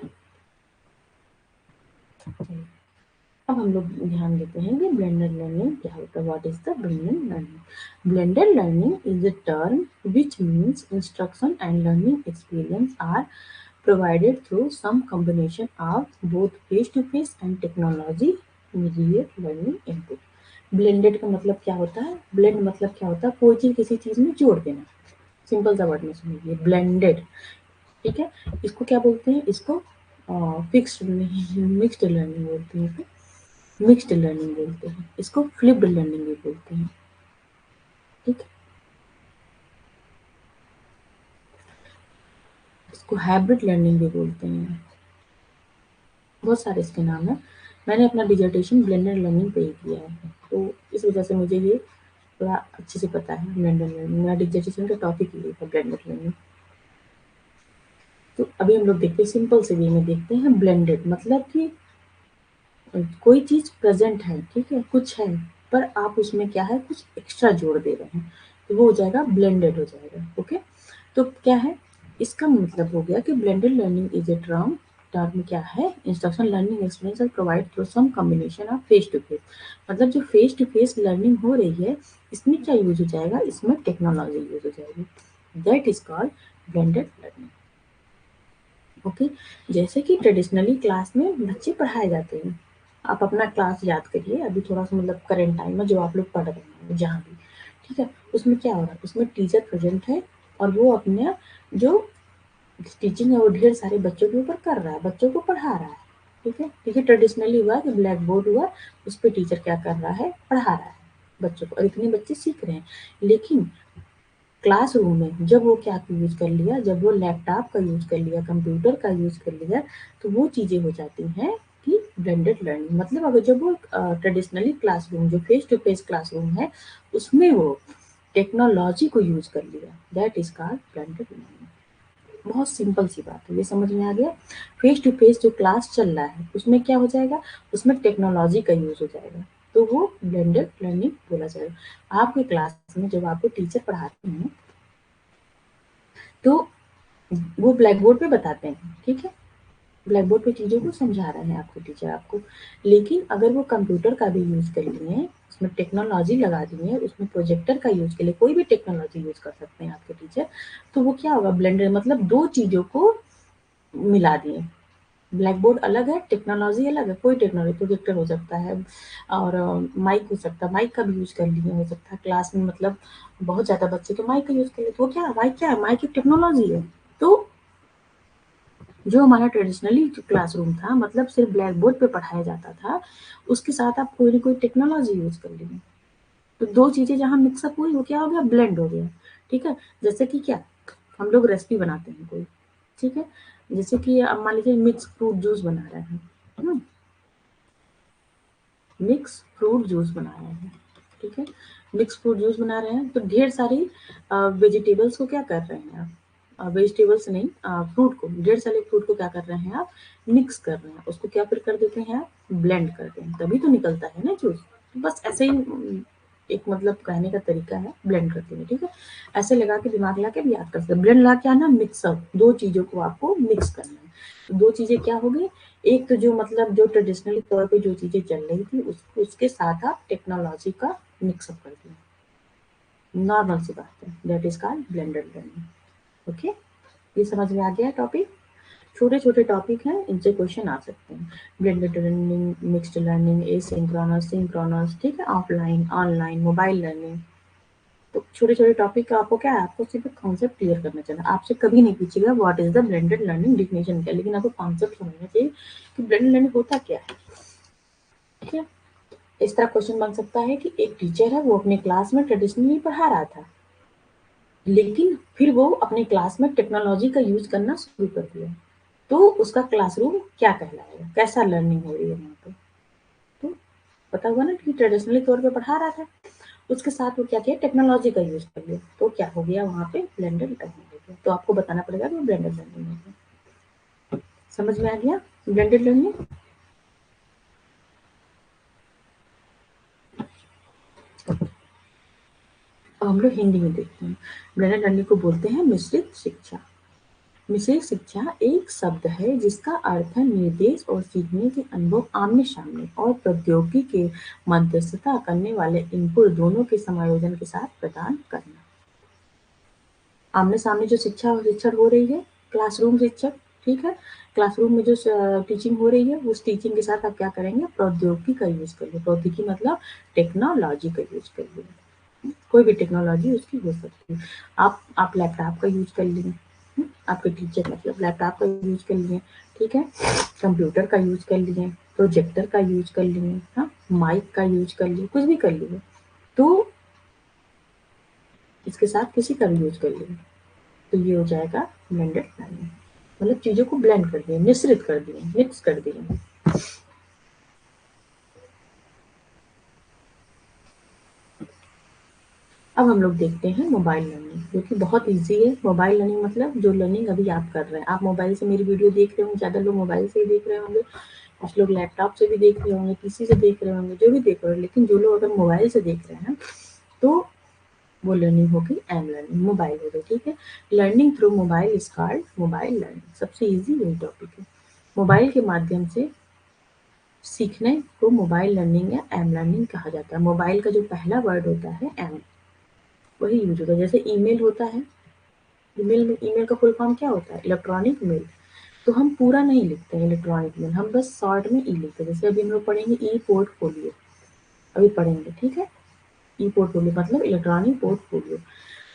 अब हम लोग ध्यान देते हैं कि ब्लेंडेड लर्निंग क्या होता है। What is the blended learning? Blended learning is a term which means instruction and learning experience are provided through some combination of both face-to-face and technology mediated learning input. Blended का मतलब क्या होता है? Blend मतलब क्या होता है? कोई चीज किसी चीज में जोड़ देना। सिंपल सा वर्ड में सुनिए, ब्लेंडेड, ठीक है। इसको क्या बोलते हैं? इसको फिक्स्ड नहीं, मिक्स्ड लर्निंग बोलते हैं, मिक्स्ड लर्निंग बोलते हैं, इसको फ्लिप्ड लर्निंग भी बोलते हैं, ठीक है, इसको हाइब्रिड लर्निंग भी बोलते हैं, बहुत सारे इसके नाम हैं। मैंने अपना डिजर्टेशन ब्लेंडेड लर्निंग पे ही किया है, तो इस वजह से मुझे ये थोड़ा अच्छे से पता है। ब्लेंडेड लर्निंग मेरा डिजर्टेशन का टॉपिक ही था, ब्लेंडेड लर्निंग। तो अभी हम लोग देखते हैं, सिंपल से वे में देखते हैं। ब्लेंडेड मतलब कि कोई चीज प्रेजेंट है, ठीक है, कुछ है, पर आप उसमें क्या है, कुछ एक्स्ट्रा जोड़ दे रहे हैं, तो वो हो जाएगा ब्लेंडेड हो जाएगा। ओके, तो क्या है, इसका मतलब हो गया कि blended learning is a term क्या है, instruction learning experience are provide through some combination of face to face. मतलब जो फेस टू फेस लर्निंग हो रही है, इसमें क्या यूज हो जाएगा, इसमें टेक्नोलॉजी यूज हो जाएगी, that is called blended learning. Okay, जैसे कि ट्रेडिशनली क्लास में बच्चे पढ़ाए जाते हैं, आप अपना क्लास याद करिए, अभी थोड़ा सा मतलब करेंट टाइम में जो आप लोग पढ़ रहे हैं जहाँ भी, ठीक है, उसमें क्या हो रहा है, उसमें टीचर प्रेजेंट है और वो अपने जो टीचिंग है वो ढेर सारे बच्चों के ऊपर कर रहा है, बच्चों को पढ़ा रहा है, ठीक है, ठीक है। ट्रेडिशनली हुआ कि ब्लैक बोर्ड हुआ, उस पर टीचर क्या कर रहा है, पढ़ा रहा है बच्चों को, और इतने बच्चे सीख रहे हैं। लेकिन क्लासरूम में जब वो क्या यूज कर लिया, जब वो लैपटॉप का यूज कर लिया, कंप्यूटर का यूज कर लिया, तो वो चीजें हो जाती हैं कि ब्लेंडेड लर्निंग। मतलब अगर जब वो ट्रेडिशनली क्लासरूम जो फेस टू फेस क्लासरूम है, उसमें वो टेक्नोलॉजी को यूज कर लिया, that is called blended learning. बहुत सिंपल सी बात है, ये समझ में आ गया। फेस टू फेस जो क्लास चल रहा है उसमें क्या हो जाएगा, उसमें टेक्नोलॉजी का यूज हो जाएगा, तो वो ब्लेंडेड लर्निंग बोला जाएगा। आपके क्लास में जब आपको टीचर पढ़ाते हैं तो वो ब्लैक बोर्ड पे बताते हैं, ठीक है, ब्लैक बोर्ड पे चीज़ों को समझा रहे हैं आपको टीचर आपको। लेकिन अगर वो कंप्यूटर का भी यूज़ कर लिए, उसमें टेक्नोलॉजी लगा दिए, उसमें प्रोजेक्टर का यूज़ कर लिए, कोई भी टेक्नोलॉजी यूज़ कर सकते हैं आपके टीचर, तो वो क्या होगा, ब्लेंडर मतलब दो चीज़ों को मिला दिए। ब्लैक बोर्ड अलग है, टेक्नोलॉजी अलग है, कोई टेक्नोलॉजी प्रोजेक्टर हो सकता है, और माइक हो सकता है, माइक का भी यूज़ कर लिए, हो सकता है क्लास में मतलब बहुत ज़्यादा बच्चे तो माइक का यूज़ कर लिए, तो वो क्या है, माइक क्या है, माइक एक टेक्नोलॉजी है। तो जो हमारा ट्रेडिशनली जो क्लासरूम था, मतलब सिर्फ ब्लैक बोर्ड पे पढ़ाया जाता था, उसके साथ आप कोई ना कोई टेक्नोलॉजी यूज कर लीजिए, तो दो चीजें जहाँ मिक्सअप हुई वो क्या हो गया, ब्लेंड हो गया। ठीक है, जैसे कि क्या, हम लोग रेसिपी बनाते हैं कोई, ठीक है, जैसे कि अब मान लीजिए मिक्स फ्रूट जूस बना रहे हैं, मिक्स फ्रूट जूस बना रहे हैं, ठीक है, मिक्स फ्रूट जूस बना रहे हैं, तो ढेर सारी वेजिटेबल्स को क्या कर रहे हैं आप, वेजिटेबल्स नहीं, फ्रूट को, ढेर सारे फ्रूट को क्या कर रहे हैं आप, मिक्स कर रहे हैं, उसको क्या फिर कर देते हैं आप, ब्लेंड करते हैं, तभी तो निकलता है ना जूस। बस ऐसे ही एक मतलब कहने का तरीका है, ब्लेंड करते हैं, ठीक है, ऐसे लगा के दिमाग ला के भी याद कर सकते, ब्लेंड ला के आना, मिक्सअप, दो चीजों को आपको मिक्स करना है, तो दो चीजें क्या हो गई, एक तो जो मतलब जो ट्रेडिशनली तौर पे जो चीजें चल रही थी उसके साथ आप टेक्नोलॉजी का मिक्सअप कर दिया, नॉर्मल सी बात है, that is called blended learning. Okay, ये समझ में आ गया टॉपिक, छोटे छोटे टॉपिक हैं, इनसे क्वेश्चन आ सकते हैं, blended learning, mixed learning, asynchronous, synchronous, ठीक है, ऑफलाइन, ऑनलाइन, मोबाइल लर्निंग, तो छोटे छोटे टॉपिक का आपको क्या है, आपको सिर्फ कॉन्सेप्ट क्लियर करना चाहिए, आपसे कभी नहीं पूछेगा what is the blended learning, definition क्या, लेकिन आपको कॉन्सेप्ट समझना चाहिए कि ब्लेंडेड लर्निंग होता क्या है, ठीक है। इस तरह क्वेश्चन बन सकता है कि एक टीचर है, वो अपने क्लास में ट्रेडिशनली पढ़ा रहा था, लेकिन फिर वो अपने क्लास में टेक्नोलॉजी का यूज करना शुरू कर दिया, तो उसका क्लासरूम क्या कहलाएगा, कैसा लर्निंग हो रही है वहाँ पे, तो पता हुआ ना कि ट्रेडिशनली तौर पे पढ़ा रहा था, उसके साथ वो क्या किया, टेक्नोलॉजी का यूज कर लिया, तो क्या हो गया वहाँ पे, ब्लेंडेड लर्निंग हो गया, तो आपको बताना पड़ेगा कि ब्लेंडेड लर्निंग हो गया। समझ में आ गया ब्लेंडेड लर्निंग। अब हम लोग हिंदी में देखते हैं, ब्लेंडेड लर्निंग को बोलते हैं मिश्रित शिक्षा। मिश्रित शिक्षा एक शब्द है जिसका अर्थ है निर्देश और सीखने के अनुभव आमने सामने और प्रौद्योगिकी के मध्यस्थता करने वाले इनपुट दोनों के समायोजन के साथ प्रदान करना। आमने सामने जो शिक्षण हो रही है, क्लासरूम शिक्षक, ठीक है, क्लासरूम में जो टीचिंग हो रही है, उस टीचिंग के साथ आप क्या करेंगे, प्रौद्योगिकी का यूज करिए, प्रौद्योगिकी मतलब टेक्नोलॉजी का यूज करिए, कोई भी टेक्नोलॉजी उसकी हो सकती है, आप लैपटॉप का यूज कर लिए, आपके टीचर मतलब लैपटॉप का यूज कर लिए, ठीक है, कंप्यूटर का यूज कर लिए, प्रोजेक्टर का यूज कर लिए, हाँ, माइक का यूज कर लिए, कुछ भी कर लिए, तो इसके साथ किसी का भी यूज कर लिए, तो ये हो जाएगा ब्लेंडेड लर्निंग, मतलब चीजों को ब्लेंड कर दिए, मिश्रित कर दिए, मिक्स कर दिए। अब हम लोग देखते हैं मोबाइल लर्निंग, जो कि बहुत ईजी है। मोबाइल लर्निंग मतलब जो लर्निंग अभी आप कर रहे हैं, आप मोबाइल से मेरी वीडियो देख रहे होंगे, ज़्यादा लोग मोबाइल से ही देख रहे होंगे, कुछ लोग लैपटॉप से भी देख रहे होंगे, पीसी से देख रहे होंगे, जो भी देख रहे हो, लेकिन जो लोग अगर मोबाइल से देख रहे हैं तो वो लर्निंग होगी एम लर्निंग, मोबाइल हो गई, ठीक है। Learning through mobile is called mobile learning, सबसे ईजी यही टॉपिक है। मोबाइल के माध्यम से सीखने को मोबाइल लर्निंग या एम लर्निंग कहा जाता है। मोबाइल का जो पहला वर्ड होता है एम, वही यूज होता है, जैसे ईमेल होता है, ईमेल में, ईमेल का फुल फॉर्म क्या होता है, इलेक्ट्रॉनिक मेल, तो हम पूरा नहीं लिखते हैं इलेक्ट्रॉनिक मेल, हम बस शॉर्ट में ई लिखते हैं, जैसे अभी हम लोग पढ़ेंगे ई पोर्टफोलियो, अभी पढ़ेंगे, ठीक है, ई पोर्टफोलियो मतलब इलेक्ट्रॉनिक पोर्टफोलियो,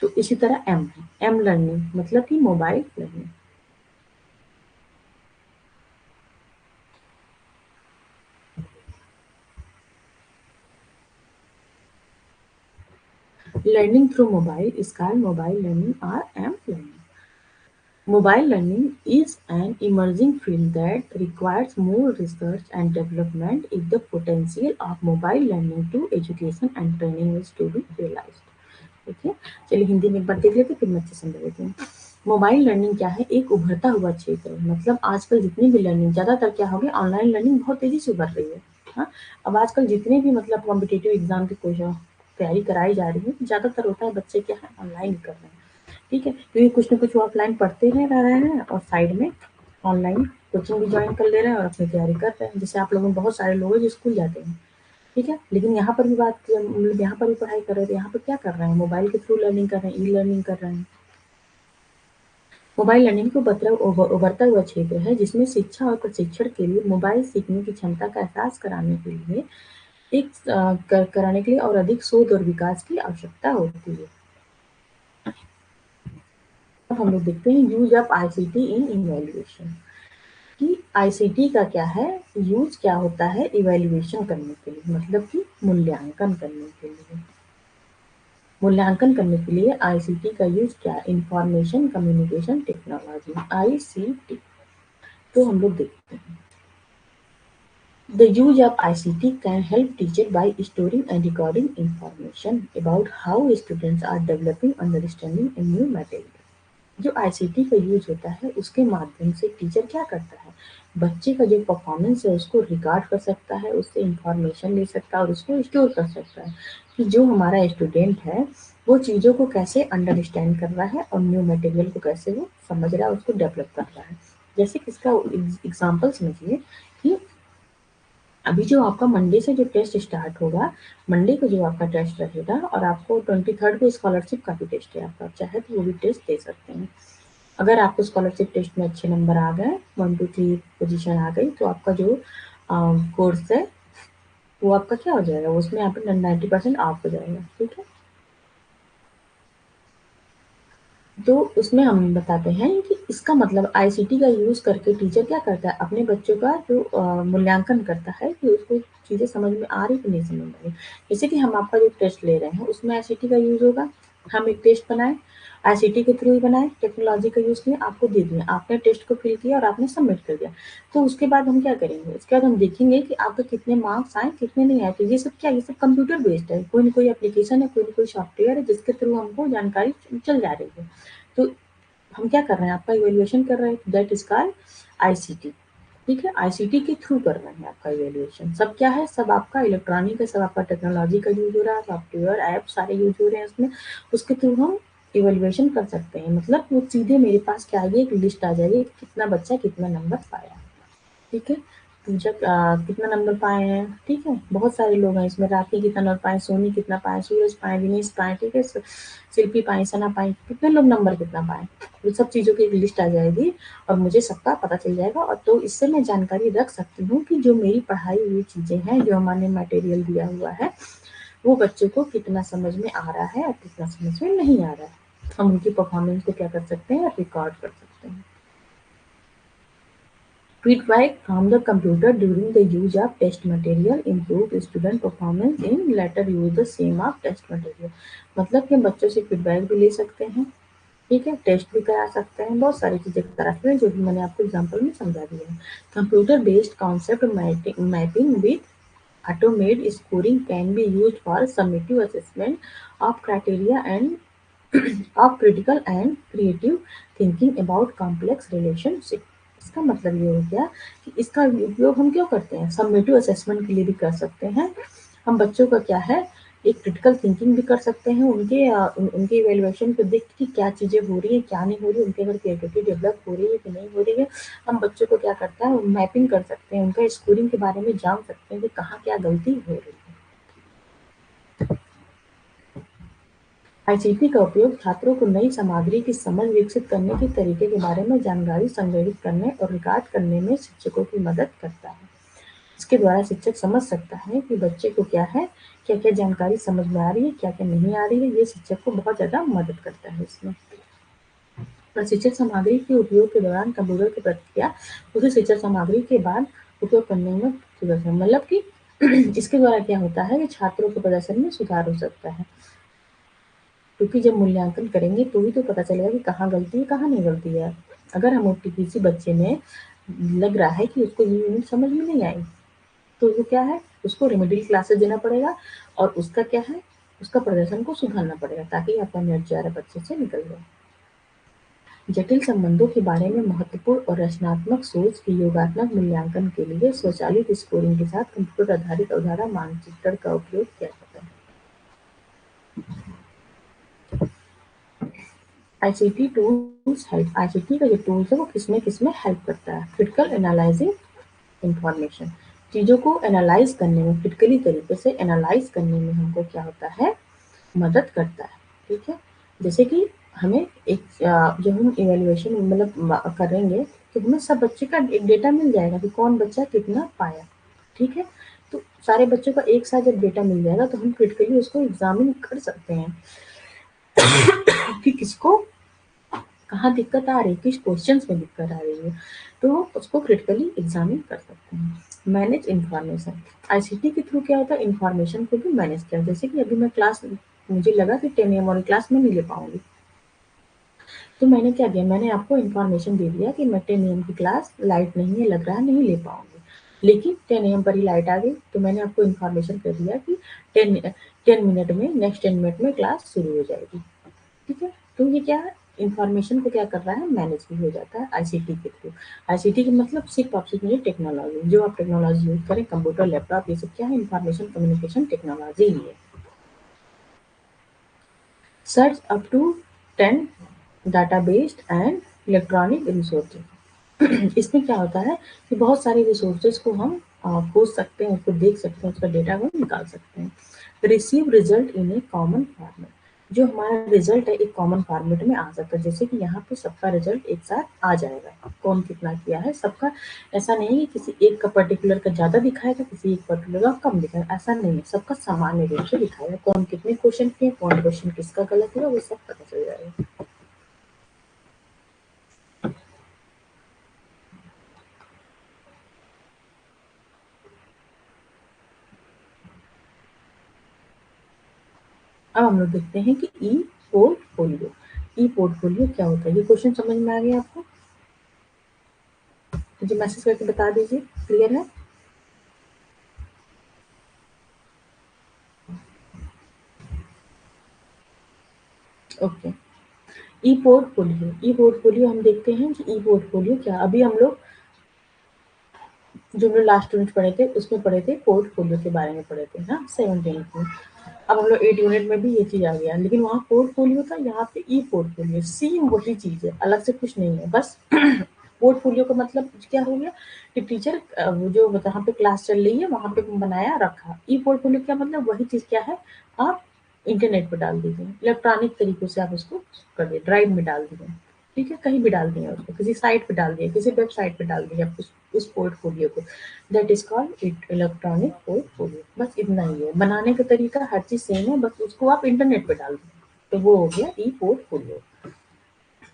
तो इसी तरह एम है, एम लर्निंग मतलब कि mobile learning. Learning through mobile is called mobile learning और M learning. Mobile learning is an emerging field that requires more research and development if the potential of mobile learning to education and training is to be realized. ठीक है, चलिए हिंदी में एक बार देख लेते हैं, फिर मैं अच्छे समझा देती हूँ। मोबाइल लर्निंग क्या है, एक उभरता हुआ क्षेत्र है, मतलब आजकल जितनी भी लर्निंग, ज़्यादातर क्या हो गया, ऑनलाइन लर्निंग बहुत तेज़ी से उभर रही है। हाँ, अब आजकल जितने भी मतलब कॉम्पिटिटिव एग्जाम की क्वेश्चन तैयारी कराई जा रही है, ज़्यादातर होता है बच्चे क्या है, ऑनलाइन कर रहे हैं, ठीक है, क्योंकि कुछ ना कुछ वो ऑफलाइन पढ़ते रह रहे हैं और साइड में ऑनलाइन कोचिंग भी ज्वाइन कर ले रहे हैं और अपनी तैयारी कर रहे हैं। जैसे आप लोगों में बहुत सारे लोग हैं जो स्कूल जाते हैं, ठीक है, लेकिन यहाँ पर भी बात की, मतलब यहाँ पर भी पढ़ाई कर रहे हैं, तो यहाँ पर क्या कर रहे हैं, मोबाइल के थ्रू लर्निंग कर रहे हैं, ई लर्निंग कर रहे हैं। मोबाइल लर्निंग को उभरता हुआ क्षेत्र है जिसमें शिक्षा और प्रशिक्षण के लिए मोबाइल सीखने की क्षमता का एहसास कराने के लिए कराने के लिए और अधिक शोध और विकास की आवश्यकता होती है। अब हम लोग देखते हैं use of ICT in evaluation, कि आईसीटी का क्या है, यूज क्या होता है इवैल्यूएशन करने के लिए, मतलब कि मूल्यांकन करने के लिए। मूल्यांकन करने के लिए आईसीटी का यूज क्या है? Information communication technology, ICT. तो हम लोग देखते हैं। The use of ICT can help teachers by storing and recording information about how students are developing understanding and new material. जो आईसीटी का यूज होता है उसके माध्यम से टीचर क्या करता है, बच्चे का जो परफॉर्मेंस है उसको रिकॉर्ड कर सकता है, उससे इंफॉर्मेशन ले सकता है और उसको स्टोर कर सकता है कि जो हमारा स्टूडेंट है वो चीज़ों को कैसे अंडरस्टैंड कर रहा है और न्यू मटेरियल को कैसे वो समझ रहा है, उसको डेवलप कर रहा है। जैसे कि इसका एग्जाम्पल समझिए कि अभी जो आपका मंडे से जो टेस्ट स्टार्ट होगा, मंडे को जो आपका टेस्ट रहेगा और आपको 23rd को स्कॉलरशिप का भी टेस्ट है आपका, चाहे तो वो भी टेस्ट दे सकते हैं। अगर आपको स्कॉलरशिप टेस्ट में अच्छे नंबर आ गए, 1 2 3 पोजीशन आ गई, तो आपका जो कोर्स है वो आपका क्या हो जाएगा, उसमें आपका 90% ऑफ हो जाएगा, ठीक है। तो उसमें हम बताते हैं कि इसका मतलब आईसीटी का यूज़ करके टीचर क्या करता है, अपने बच्चों का जो मूल्यांकन करता है कि उसको चीज़ें समझ में आ रही कि नहीं समझ में आ रही। जैसे कि हम आपका जो टेस्ट ले रहे हैं उसमें आईसीटी का यूज़ होगा। हम एक टेस्ट बनाए, आईसीटी के थ्रू ही बनाए, टेक्नोलॉजी का यूज़ किया, आपको दे दिया, आपने टेस्ट को फिल किया और आपने सबमिट कर दिया। तो उसके बाद हम क्या करेंगे, उसके बाद हम देखेंगे कि आपके कितने मार्क्स आए, कितने नहीं आए। तो ये सब क्या, ये सब कंप्यूटर बेस्ड है, कोई ना कोई एप्लीकेशन है, कोई ना कोई सॉफ्टवेयर है जिसके थ्रू हमको जानकारी चल जा रही है। तो हम क्या कर रहे हैं, आपका इवैल्यूएशन कर रहे हैं, दैट इज कॉल्ड आईसीटी, ठीक है। आईसीटी के थ्रू कर रहे हैं आपका इवैल्यूएशन। सब क्या है, सब आपका इलेक्ट्रॉनिक है, सब आपका टेक्नोलॉजी का यूज हो रहा है, सॉफ्टवेयर ऐप सारे यूज हो रहे हैं उसमें। उसके थ्रू हम इवैल्यूएशन कर सकते हैं, मतलब वो सीधे मेरे पास क्या आएगी, एक लिस्ट आ जाएगी कि कितना बच्चा कितना नंबर पाया, ठीक है। पूजा कितना नंबर पाए हैं, ठीक है। बहुत सारे लोग हैं इसमें, राखी कितना नंबर पाए, सोनी कितना पाए, सूरज पाए, दिनेश पाए, ठीक है, शिल्पी पाई, सना पाई, कितने लोग नंबर कितना पाए, ये सब चीज़ों की एक लिस्ट आ जाएगी और मुझे सबका पता चल जाएगा। और तो इससे मैं जानकारी रख सकती हूँ कि जो मेरी पढ़ाई हुई चीज़ें हैं, जो हमारे मटेरियल दिया हुआ है, वो बच्चों को कितना समझ में आ रहा है और कितना समझ में नहीं आ रहा है। हम उनकी परफॉर्मेंस को क्या कर सकते हैं, रिकॉर्ड कर सकते हैं। Feedback from the computer during the use of test material improve student performance in later use the same of test material। मतलब कि बच्चों से फीडबैक भी ले सकते हैं, ठीक है, टेस्ट भी करा सकते हैं, बहुत सारी चीज़ें करा सकते हैं जो भी मैंने आपको एग्जाम्पल में समझा दिया है। Computer based concept mapping with automate scoring can be used for summative assessment of criteria end of critical and creative thinking about complex relationship. इसका मतलब ये हो गया कि इसका उपयोग हम क्यों करते हैं, समेटिव असेसमेंट के लिए भी कर सकते हैं। हम बच्चों का क्या है, एक क्रिटिकल थिंकिंग भी कर सकते हैं, उनके इवेल्युएशन को देख के क्या चीज़ें हो रही है क्या नहीं हो रही, उनके अगर क्रिएटिविटी डेवलप हो रही है कि नहीं हो रही है। हम बच्चों को क्या करता है, मैपिंग कर सकते हैं, उनका स्कोरिंग के बारे में जान सकते हैं कि कहाँ क्या गलती हो रही है। आईसीटी का उपयोग छात्रों को नई सामग्री की समझ विकसित करने के तरीके के बारे में जानकारी संग्रहित करने और रिकॉर्ड करने में शिक्षकों की मदद करता है। इसके द्वारा शिक्षक समझ सकता है कि बच्चे को क्या है, क्या-क्या जानकारी समझ में आ रही है, क्या-क्या नहीं आ रही है। ये शिक्षक को बहुत ज़्यादा मदद करता है इसमें। प्रशिक्षण सामग्री के उपयोग के दौरान कंप्यूटर की प्रतिक्रिया उसी शिक्षण सामग्री के बाद उपयोग करने में सुधार, मतलब कि इसके द्वारा क्या होता है कि छात्रों के प्रदर्शन में सुधार हो सकता है। क्योंकि जब मूल्यांकन करेंगे तो ही तो पता चलेगा कि कहाँ गलती है, कहाँ नहीं गलती है। अगर हम किसी बच्चे में लग रहा है कि उसको ये यूनिट समझ में नहीं आई, तो वो क्या है, उसको रेमेडियल क्लासेस देना पड़ेगा और उसका क्या है, उसका प्रदर्शन को सुधारना पड़ेगा ताकि आपका नेट जो है बच्चे से निकल जाए। जटिल संबंधों के बारे में महत्वपूर्ण और रचनात्मक सोच के योगात्मक मूल्यांकन के लिए स्वचालित स्कोरिंग के साथ कंप्यूटर आधारित अवधारणा मानचित्रण का उपयोग किया जाता है। आईसीटी टूल्स हेल्प, आईसीटी का जो टूल्स है वो किसमें हेल्प करता है, क्रिटिकल एनालाइजिंग इंफॉर्मेशन, चीज़ों को एनालाइज करने में, क्रिटिकली तरीके से एनालाइज करने में हमको क्या होता है, मदद करता है, ठीक है। जैसे कि हमें एक जब हम इवेल्युएशन मतलब करेंगे तो हमें सब बच्चे का एक डेटा मिल जाएगा कि कौन बच्चा कितना पाया, ठीक है। तो सारे बच्चों का एक साथ जब डेटा मिल जाएगा तो हम क्रिटिकली उसको एग्जामिन कर सकते हैं कि किसको कहाँ दिक्कत आ रही है, किस क्वेश्चंस में दिक्कत आ रही है, तो उसको क्रिटिकली एग्जामिन कर सकते हैं। मैनेज इन्फॉर्मेशन, आईसीटी के थ्रू क्या होता है, इन्फॉर्मेशन को भी मैनेज किया। जैसे कि अभी मैं क्लास मुझे लगा कि 10 AM वाली क्लास मैं नहीं ले पाऊँगी। तो मैंने क्या किया, मैंने आपको इन्फॉर्मेशन दे दिया कि मैं 10 AM की क्लास लाइट नहीं है, लग रहा है नहीं ले पाऊँगी। लेकिन 10 AM पर ही लाइट आ गई, तो मैंने आपको इन्फॉर्मेशन कर दिया कि 10 मिनट में नेक्स्ट 10 मिनट में क्लास शुरू हो जाएगी। ठीक है? तो ये क्या है, इन्फॉर्मेशन को क्या कर रहा है, मैनेज भी हो जाता है आईसीटी के थ्रू। आईसीटी का मतलब सिर्फ आप सीख लीजिए टेक्नोलॉजी, जो आप टेक्नोलॉजी यूज़ करें, कंप्यूटर, लैपटॉप, ये सब क्या है, इन्फॉर्मेशन कम्युनिकेशन टेक्नोलॉजी ही है। Search up to 10 database and electronic resources। इसमें क्या होता है कि बहुत सारे रिसोर्सेज को हम खोज सकते हैं, उसको देख सकते हैं, उसका डेटा को निकाल सकते हैं। Receive result in A common format, जो हमारा रिजल्ट है एक कॉमन फॉर्मेट में आ सकता है, जैसे कि यहाँ पे सबका रिजल्ट एक साथ आ जाएगा, कौन कितना किया है सबका। ऐसा नहीं है किसी एक का पर्टिकुलर का ज़्यादा दिखाएगा, किसी एक पर्टिकुलर का कम दिखाएगा, ऐसा नहीं है, सबका सामान्य रूप से दिखाएगा, कौन कितने क्वेश्चन किए, कौन क्वेश्चन किसका गलत हुआ, वो सब पता चल जाएगा। अब हम लोग देखते हैं कि ई पोर्टफोलियो। ई पोर्टफोलियो क्या होता है, ये क्वेश्चन समझ में आ गया आपको? मुझे मैसेज करके बता दीजिए, क्लियर है? ओके। ई पोर्टफोलियो, ई पोर्टफोलियो हम देखते हैं कि ई पोर्टफोलियो क्या, अभी हम लोग जो हम लोग लास्ट यूनिट पढ़े थे उसमें पढ़े थे, पोर्टफोलियो के बारे में पढ़े थे ना 7th में। अब हम लोग 8 यूनिट में भी ये चीज आ गया, लेकिन वहाँ पोर्टफोलियो था, यहाँ पे ई पोर्टफोलियो, सेम वही चीज है, अलग से कुछ नहीं है। बस पोर्टफोलियो का मतलब क्या हो गया कि टीचर वो जो जहाँ पे क्लास चल रही है वहाँ पे बनाया रखा। ई पोर्टफोलियो क्या मतलब, वही चीज क्या है, आप इंटरनेट पे डाल दीजिए, इलेक्ट्रॉनिक तरीकों से आप उसको कर दिए, ड्राइव में डाल दिए, ठीक है, कहीं भी डाल दिए उसको, किसी साइट पे डाल दिए, किसी वेबसाइट पे डाल दिए आप उस पोर्टफोलियो को, that is called it electronic portfolio. बस इतना ही है, बनाने का तरीका हर चीज सेम है, बस उसको आप इंटरनेट पे डाल दें, तो वो हो गया ई पोर्टफोलियो,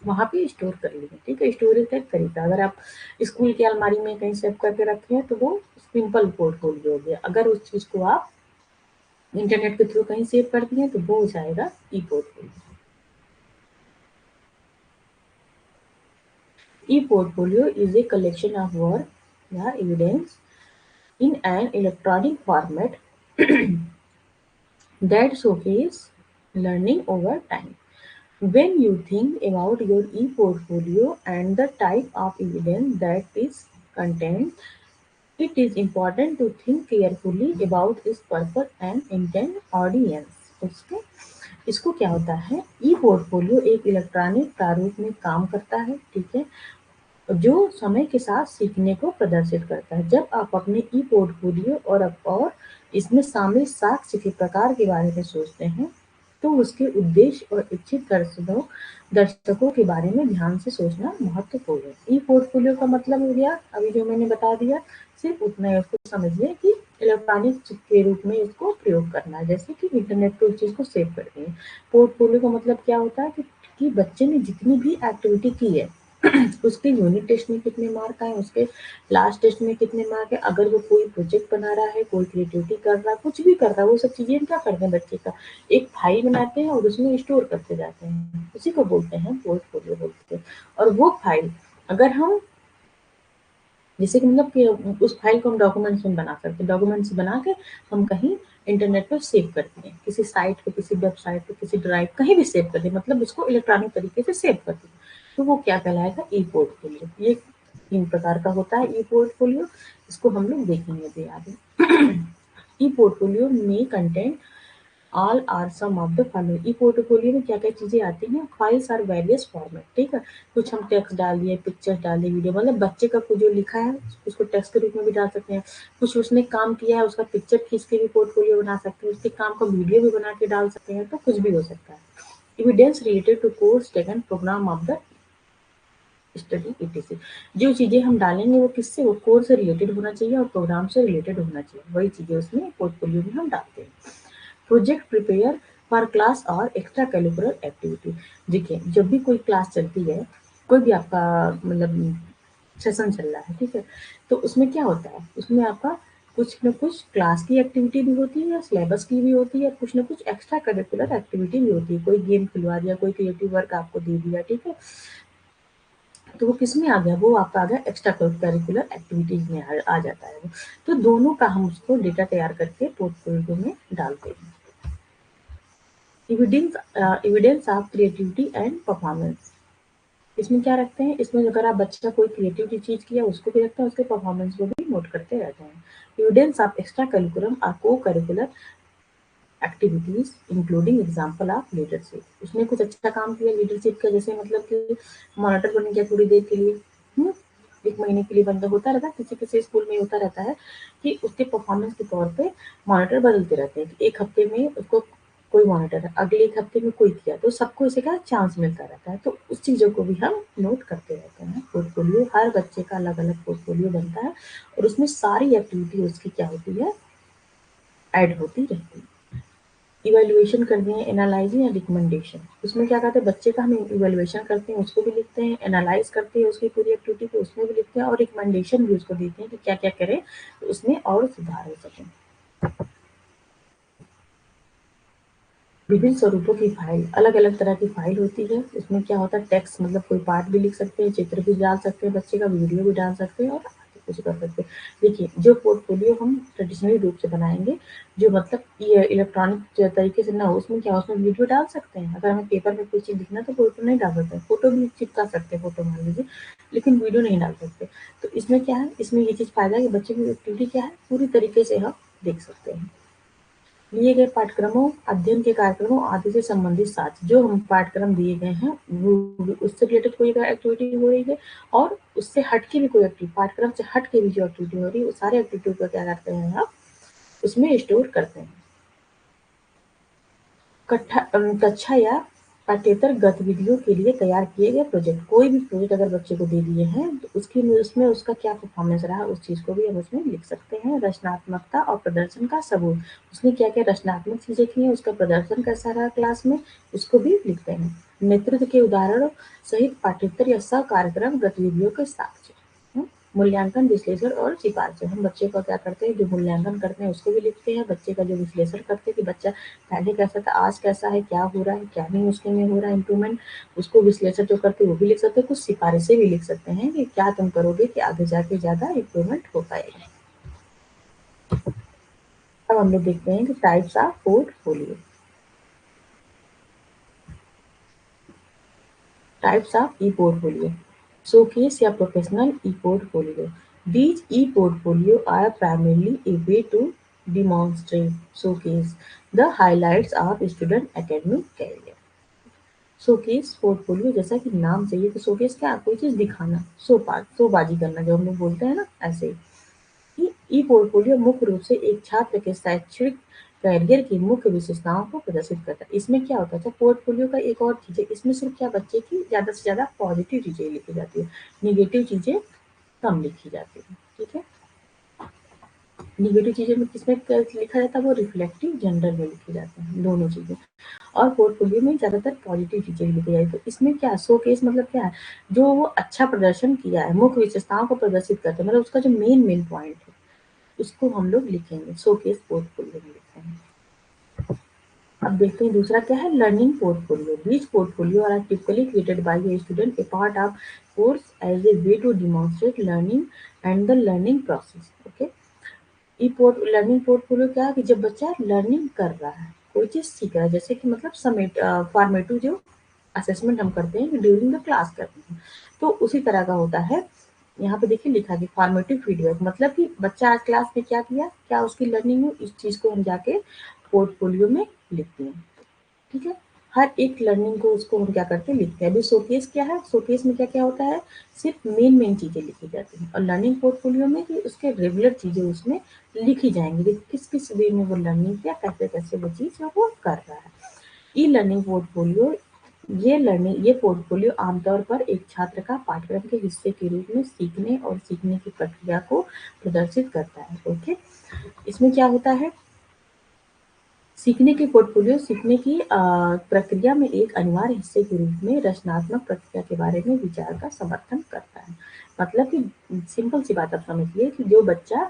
वहाँ पे स्टोर कर लीजिए। ठीक है, स्टोरेज का एक तरीका, अगर आप स्कूल की अलमारी में कहीं सेव करके रखे हैं तो वो सिंपल पोर्टफोलियो हो गया। अगर उस चीज को आप इंटरनेट के थ्रू कहीं सेव कर दिए तो वो हो जाएगा ई portfolio. E-portfolio is a collection of work या evidence in an electronic format that showcase learning over time. When you think about your e-portfolio and the type of evidence that is contained, it is important to think carefully about its purpose and intent audience. उसके इसको क्या होता है, E portfolio एक electronic प्रारूप में काम करता है, ठीक है, जो समय के साथ सीखने को प्रदर्शित करता है। जब आप अपने ई पोर्टफोलियो और इसमें शामिल साक्ष्य के प्रकार के बारे में सोचते हैं, तो उसके उद्देश्य और इच्छित दर्शकों के बारे में ध्यान से सोचना महत्वपूर्ण है। ई पोर्टफोलियो का मतलब हो गया, अभी जो मैंने बता दिया, सिर्फ उतना ही उसको समझिए कि इलेक्ट्रॉनिक के रूप में इसको प्रयोग करना है, जैसे कि इंटरनेट पे उस चीज को सेव करते हैं। पोर्टफोलियो का मतलब क्या होता है कि बच्चे ने जितनी भी एक्टिविटी की है उसके यूनिट टेस्ट में कितने मार्क आए, उसके लास्ट टेस्ट में कितने मार्क है, अगर वो कोई प्रोजेक्ट बना रहा है, कोई क्रिएटिविटी कर रहा है, कुछ भी कर रहा है, वो सब चीजें क्या करते हैं बच्चे का एक फाइल बनाते हैं और उसमें स्टोर करते जाते हैं, उसी को बोलते हैं पोर्टफोलियो बोलते हैं। और वो फाइल अगर हम जैसे कि मतलब कि उस फाइल को हम डॉक्यूमेंट्स में बना सकते हैं, डॉक्यूमेंट्स बना के हम कहीं इंटरनेट पर सेव करते हैं, किसी साइट पे, किसी वेबसाइट पे, किसी ड्राइव, कहीं भी सेव कर दें, मतलब उसको इलेक्ट्रॉनिक तरीके से सेव कर दें, तो वो क्या कहलाएगा, ई पोर्टफोलियो। ये 3 प्रकार का होता है ई पोर्टफोलियो, इसको हम लोग देखेंगे अभी आगे। ई पोर्टफोलियो में content all are some of the following. E portfolio में क्या-क्या चीज़ें आती हैं, फाइल्स आर वेरियस फॉर्मेट, ठीक है? कुछ हम टेक्स्ट डाल दिए, पिक्चर्स डाल दिए, वीडियो, मतलब बच्चे का कुछ जो लिखा है उसको टेक्स्ट के रूप में भी डाल सकते हैं। कुछ उसने काम किया है उसका पिक्चर खींच के भी पोर्टफोलियो बना सकते हैं, उसके काम का वीडियो भी बना के डाल सकते हैं, तो कुछ भी हो सकता है। Evidence related to course taken, programme of the study etc। जो चीज़ें हम डालेंगे वो किससे, वो कोर्स से रिलेटेड होना चाहिए और प्रोग्राम से रिलेटेड होना चाहिए, वही चीज़ें उसमें पोर्टफोलियो में हम डालते हैं। प्रोजेक्ट प्रिपेयर फॉर क्लास और एक्स्ट्रा करिकुलर एक्टिविटी। देखिए, जब भी कोई क्लास चलती है, कोई भी आपका मतलब सेशन चल रहा है, ठीक है, तो उसमें क्या होता है, उसमें आपका कुछ न कुछ क्लास की एक्टिविटी भी होती है या सिलेबस की भी होती है, कुछ न कुछ एक्स्ट्रा करिकुलर एक्टिविटी भी होती है, कोई गेम खिलवा दिया, कोई क्रिएटिव वर्क आपको दे दिया, ठीक है। तो वो किस में आ गया, वो आपका आ गया एक्स्ट्रा करिकुलर एक्टिविटीज में आ जाता है वो। तो दोनों का हम उसको डेटा तैयार करके पोर्टफोलियो में डालते हैं। Evidence of creativity and performance, इसमें क्या रखते हैं, इसमें अगर आप बच्चा कोई क्रिएटिविटी चीज किया उसको भी रखते हैं, उसके परफॉर्मेंस को भी नोट करते रहते हैं। एविडेंस ऑफ एक्स्ट्रा करिकुलम और को curricular activities including example of leadership, उसने कुछ अच्छा काम किया लीडरशिप का, जैसे मतलब कि मॉनिटर बन गया थोड़ी देर के लिए, एक महीने के लिए बंदा होता रहता है, किसी किसी स्कूल में होता रहता है कि उसके परफॉर्मेंस के तौर पे मॉनिटर बदलते रहते हैं, एक हफ्ते में उसको कोई मॉनिटर है, अगले एक हफ्ते में कोई किया, तो सबको इसे का चांस मिलता रहता है, तो उस चीजों को भी हम नोट करते रहते हैं। पोर्टफोलियो हर बच्चे का अलग अलग पोर्टफोलियो बनता है और उसमें सारी एक्टिविटी उसकी क्या होती है, ऐड होती रहती है। इवैल्यूएशन करते हैं, एनालाइजिंग या रिकमेंडेशन, उसमें क्या कहते हैं, बच्चे का हम इवैल्यूएशन करते हैं उसको भी लिखते हैं, एनालाइज करते हैं उसकी पूरी एक्टिविटी को उसमें भी लिखते हैं, और रिकमेंडेशन भी उसको देते हैं कि क्या क्या करें तो उसमें और सुधार हो सके। विभिन्न स्वरूपों की फाइल, अलग अलग तरह की फाइल होती है, उसमें क्या होता है, टेक्स्ट मतलब कोई पार्ट भी लिख सकते हैं, चित्र भी डाल सकते हैं, बच्चे का वीडियो भी डाल सकते हैं और आगे कुछ कर सकते हैं। देखिए जो पोर्टफोलियो हम ट्रेडिशनली रूप से बनाएंगे, जो मतलब ये इलेक्ट्रॉनिक तरीके से ना हो, उसमें क्या उसमें वीडियो डाल सकते हैं, अगर हमें पेपर में कोई चीज लिखना है तो फोटो नहीं डाल सकते, फोटो भी चिपका सकते हैं, फोटो मान लीजिए, लेकिन वीडियो नहीं डाल सकते। तो इसमें क्या है, इसमें ये चीज फायदा है कि बच्चे की एक्टिविटी क्या है पूरी तरीके से हम देख सकते हैं। लिए गए पाठ्यक्रमों, अध्ययन के कार्यक्रमों आदि से संबंधित साथ जो हम पाठ्यक्रम दिए गए हैं वो उससे रिलेटेड कोई अगर एक्टिविटी हो रही है और उससे हट के भी कोई एक्टिविटी, पाठ्यक्रम से हट के भी जो एक्टिविटी हो रही है, वो सारे एक्टिविटी को क्या करते हैं आप उसमें स्टोर करते हैं। कक्षा या पाठ्येतर गतिविधियों के लिए तैयार किए गए प्रोजेक्ट, कोई भी प्रोजेक्ट अगर बच्चे को दे दिए हैं तो उसकी उसमें उसका क्या परफॉर्मेंस रहा उस चीज को भी हम उसमें लिख सकते हैं। रचनात्मकता और प्रदर्शन का सबूत, उसने क्या क्या रचनात्मक चीजें की हैं, उसका प्रदर्शन कैसा रहा क्लास में, उसको भी लिखते हैं। नेतृत्व के उदाहरण सहित पाठ्येतर या सह कार्यक्रम गतिविधियों के साक्ष्य। मूल्यांकन, विश्लेषण और सिफारिशें, हम बच्चे का क्या करते हैं, जो मूल्यांकन करते हैं उसको भी लिखते हैं, बच्चे का जो विश्लेषण करते हैं कि बच्चा पहले कैसा था, आज कैसा है, क्या हो रहा है, क्या नहीं उसके में हो रहा है इम्प्रूवमेंट, उसको विश्लेषण जो करते हैं वो भी लिख सकते हैं, कुछ सिफारिशें भी लिख सकते हैं कि क्या तुम करोगे कि आगे जाके ज़्यादा इम्प्रूवमेंट हो पाएगा। अब हम लोग देखते हैं कि types of portfolio. Types of E portfolio, showcase या professional E portfolio, these e-portfolio are primarily a way to demonstrate, showcase the highlights of student academic career। Showcase portfolio जैसा कि नाम से ही, तो शोकेस क्या, कोई चीज दिखाना, शोबाजी करना जो हम लोग बोलते हैं ना, ऐसे ही ई पोर्टफोलियो मुख्य रूप से एक छात्र के शैक्षणिक करियर की मुख्य विशेषताओं को प्रदर्शित करता है। इसमें क्या होता है, अच्छा पोर्टफोलियो का एक और चीज है, इसमें सिर्फ क्या बच्चे की ज्यादा से ज्यादा पॉजिटिव चीजें लिखी जाती है, निगेटिव चीजें कम लिखी जाती है, ठीक है। निगेटिव चीजें में किसमें लिखा जाता है, वो रिफ्लेक्टिव जनरल में लिखी जाती है दोनों चीजें, और पोर्टफोलियो में ज्यादातर पॉजिटिव चीजें लिखी जाती है। तो इसमें क्या शोकेस मतलब क्या है, जो वो अच्छा प्रदर्शन किया है, मुख्य विशेषताओं को प्रदर्शित करते हैं, मतलब उसका जो मेन पॉइंट है उसको हम लोग लिखेंगे, शोकेस पोर्टफोलियो में लिखेंगे। अब देखते हैं दूसरा क्या है, learning portfolio. These portfolio are typically created by a student a part of course as a way to demonstrate learning and the learning process। Okay, learning portfolio क्या है कि जब बच्चा लर्निंग कर रहा है, कोई चीज सीख रहा है, जैसे कि मतलब फॉर्मेटिव जो असेसमेंट हम करते हैं ड्यूरिंग द क्लास करते हैं, तो उसी तरह का होता है। यहाँ पे देखिए लिखा कि फॉर्मेटिव फीडबैक, मतलब कि बच्चा आज क्लास में क्या किया, क्या उसकी लर्निंग हुई, इस चीज को हम जाके पोर्टफोलियो में लिखते हैं, ठीक है। हर एक लर्निंग को उसको हम क्या करते हैं, लिखते हैं। अभी शोकेस क्या है, शोकेस में क्या क्या होता है, सिर्फ मेन चीजें लिखी जाती हैं, और लर्निंग पोर्टफोलियो में कि उसके रेगुलर चीजें उसमें लिखी जाएंगी कि किस किस वे में वो लर्निंग किया, कैसे कैसे वो चीज वो कर रहा है। ई लर्निंग पोर्टफोलियो, ये पोर्टफोलियो आमतौर पर एक छात्र का पाठ्यक्रम के हिस्से के रूप में सीखने और सीखने की प्रक्रिया को प्रदर्शित करता है। ओके, इसमें क्या होता है, सीखने की पोर्टफोलियो सीखने की प्रक्रिया में एक अनिवार्य हिस्से के रूप में रचनात्मक प्रक्रिया के बारे में विचार का समर्थन करता है। मतलब कि सिंपल सी बात आप समझिए कि जो बच्चा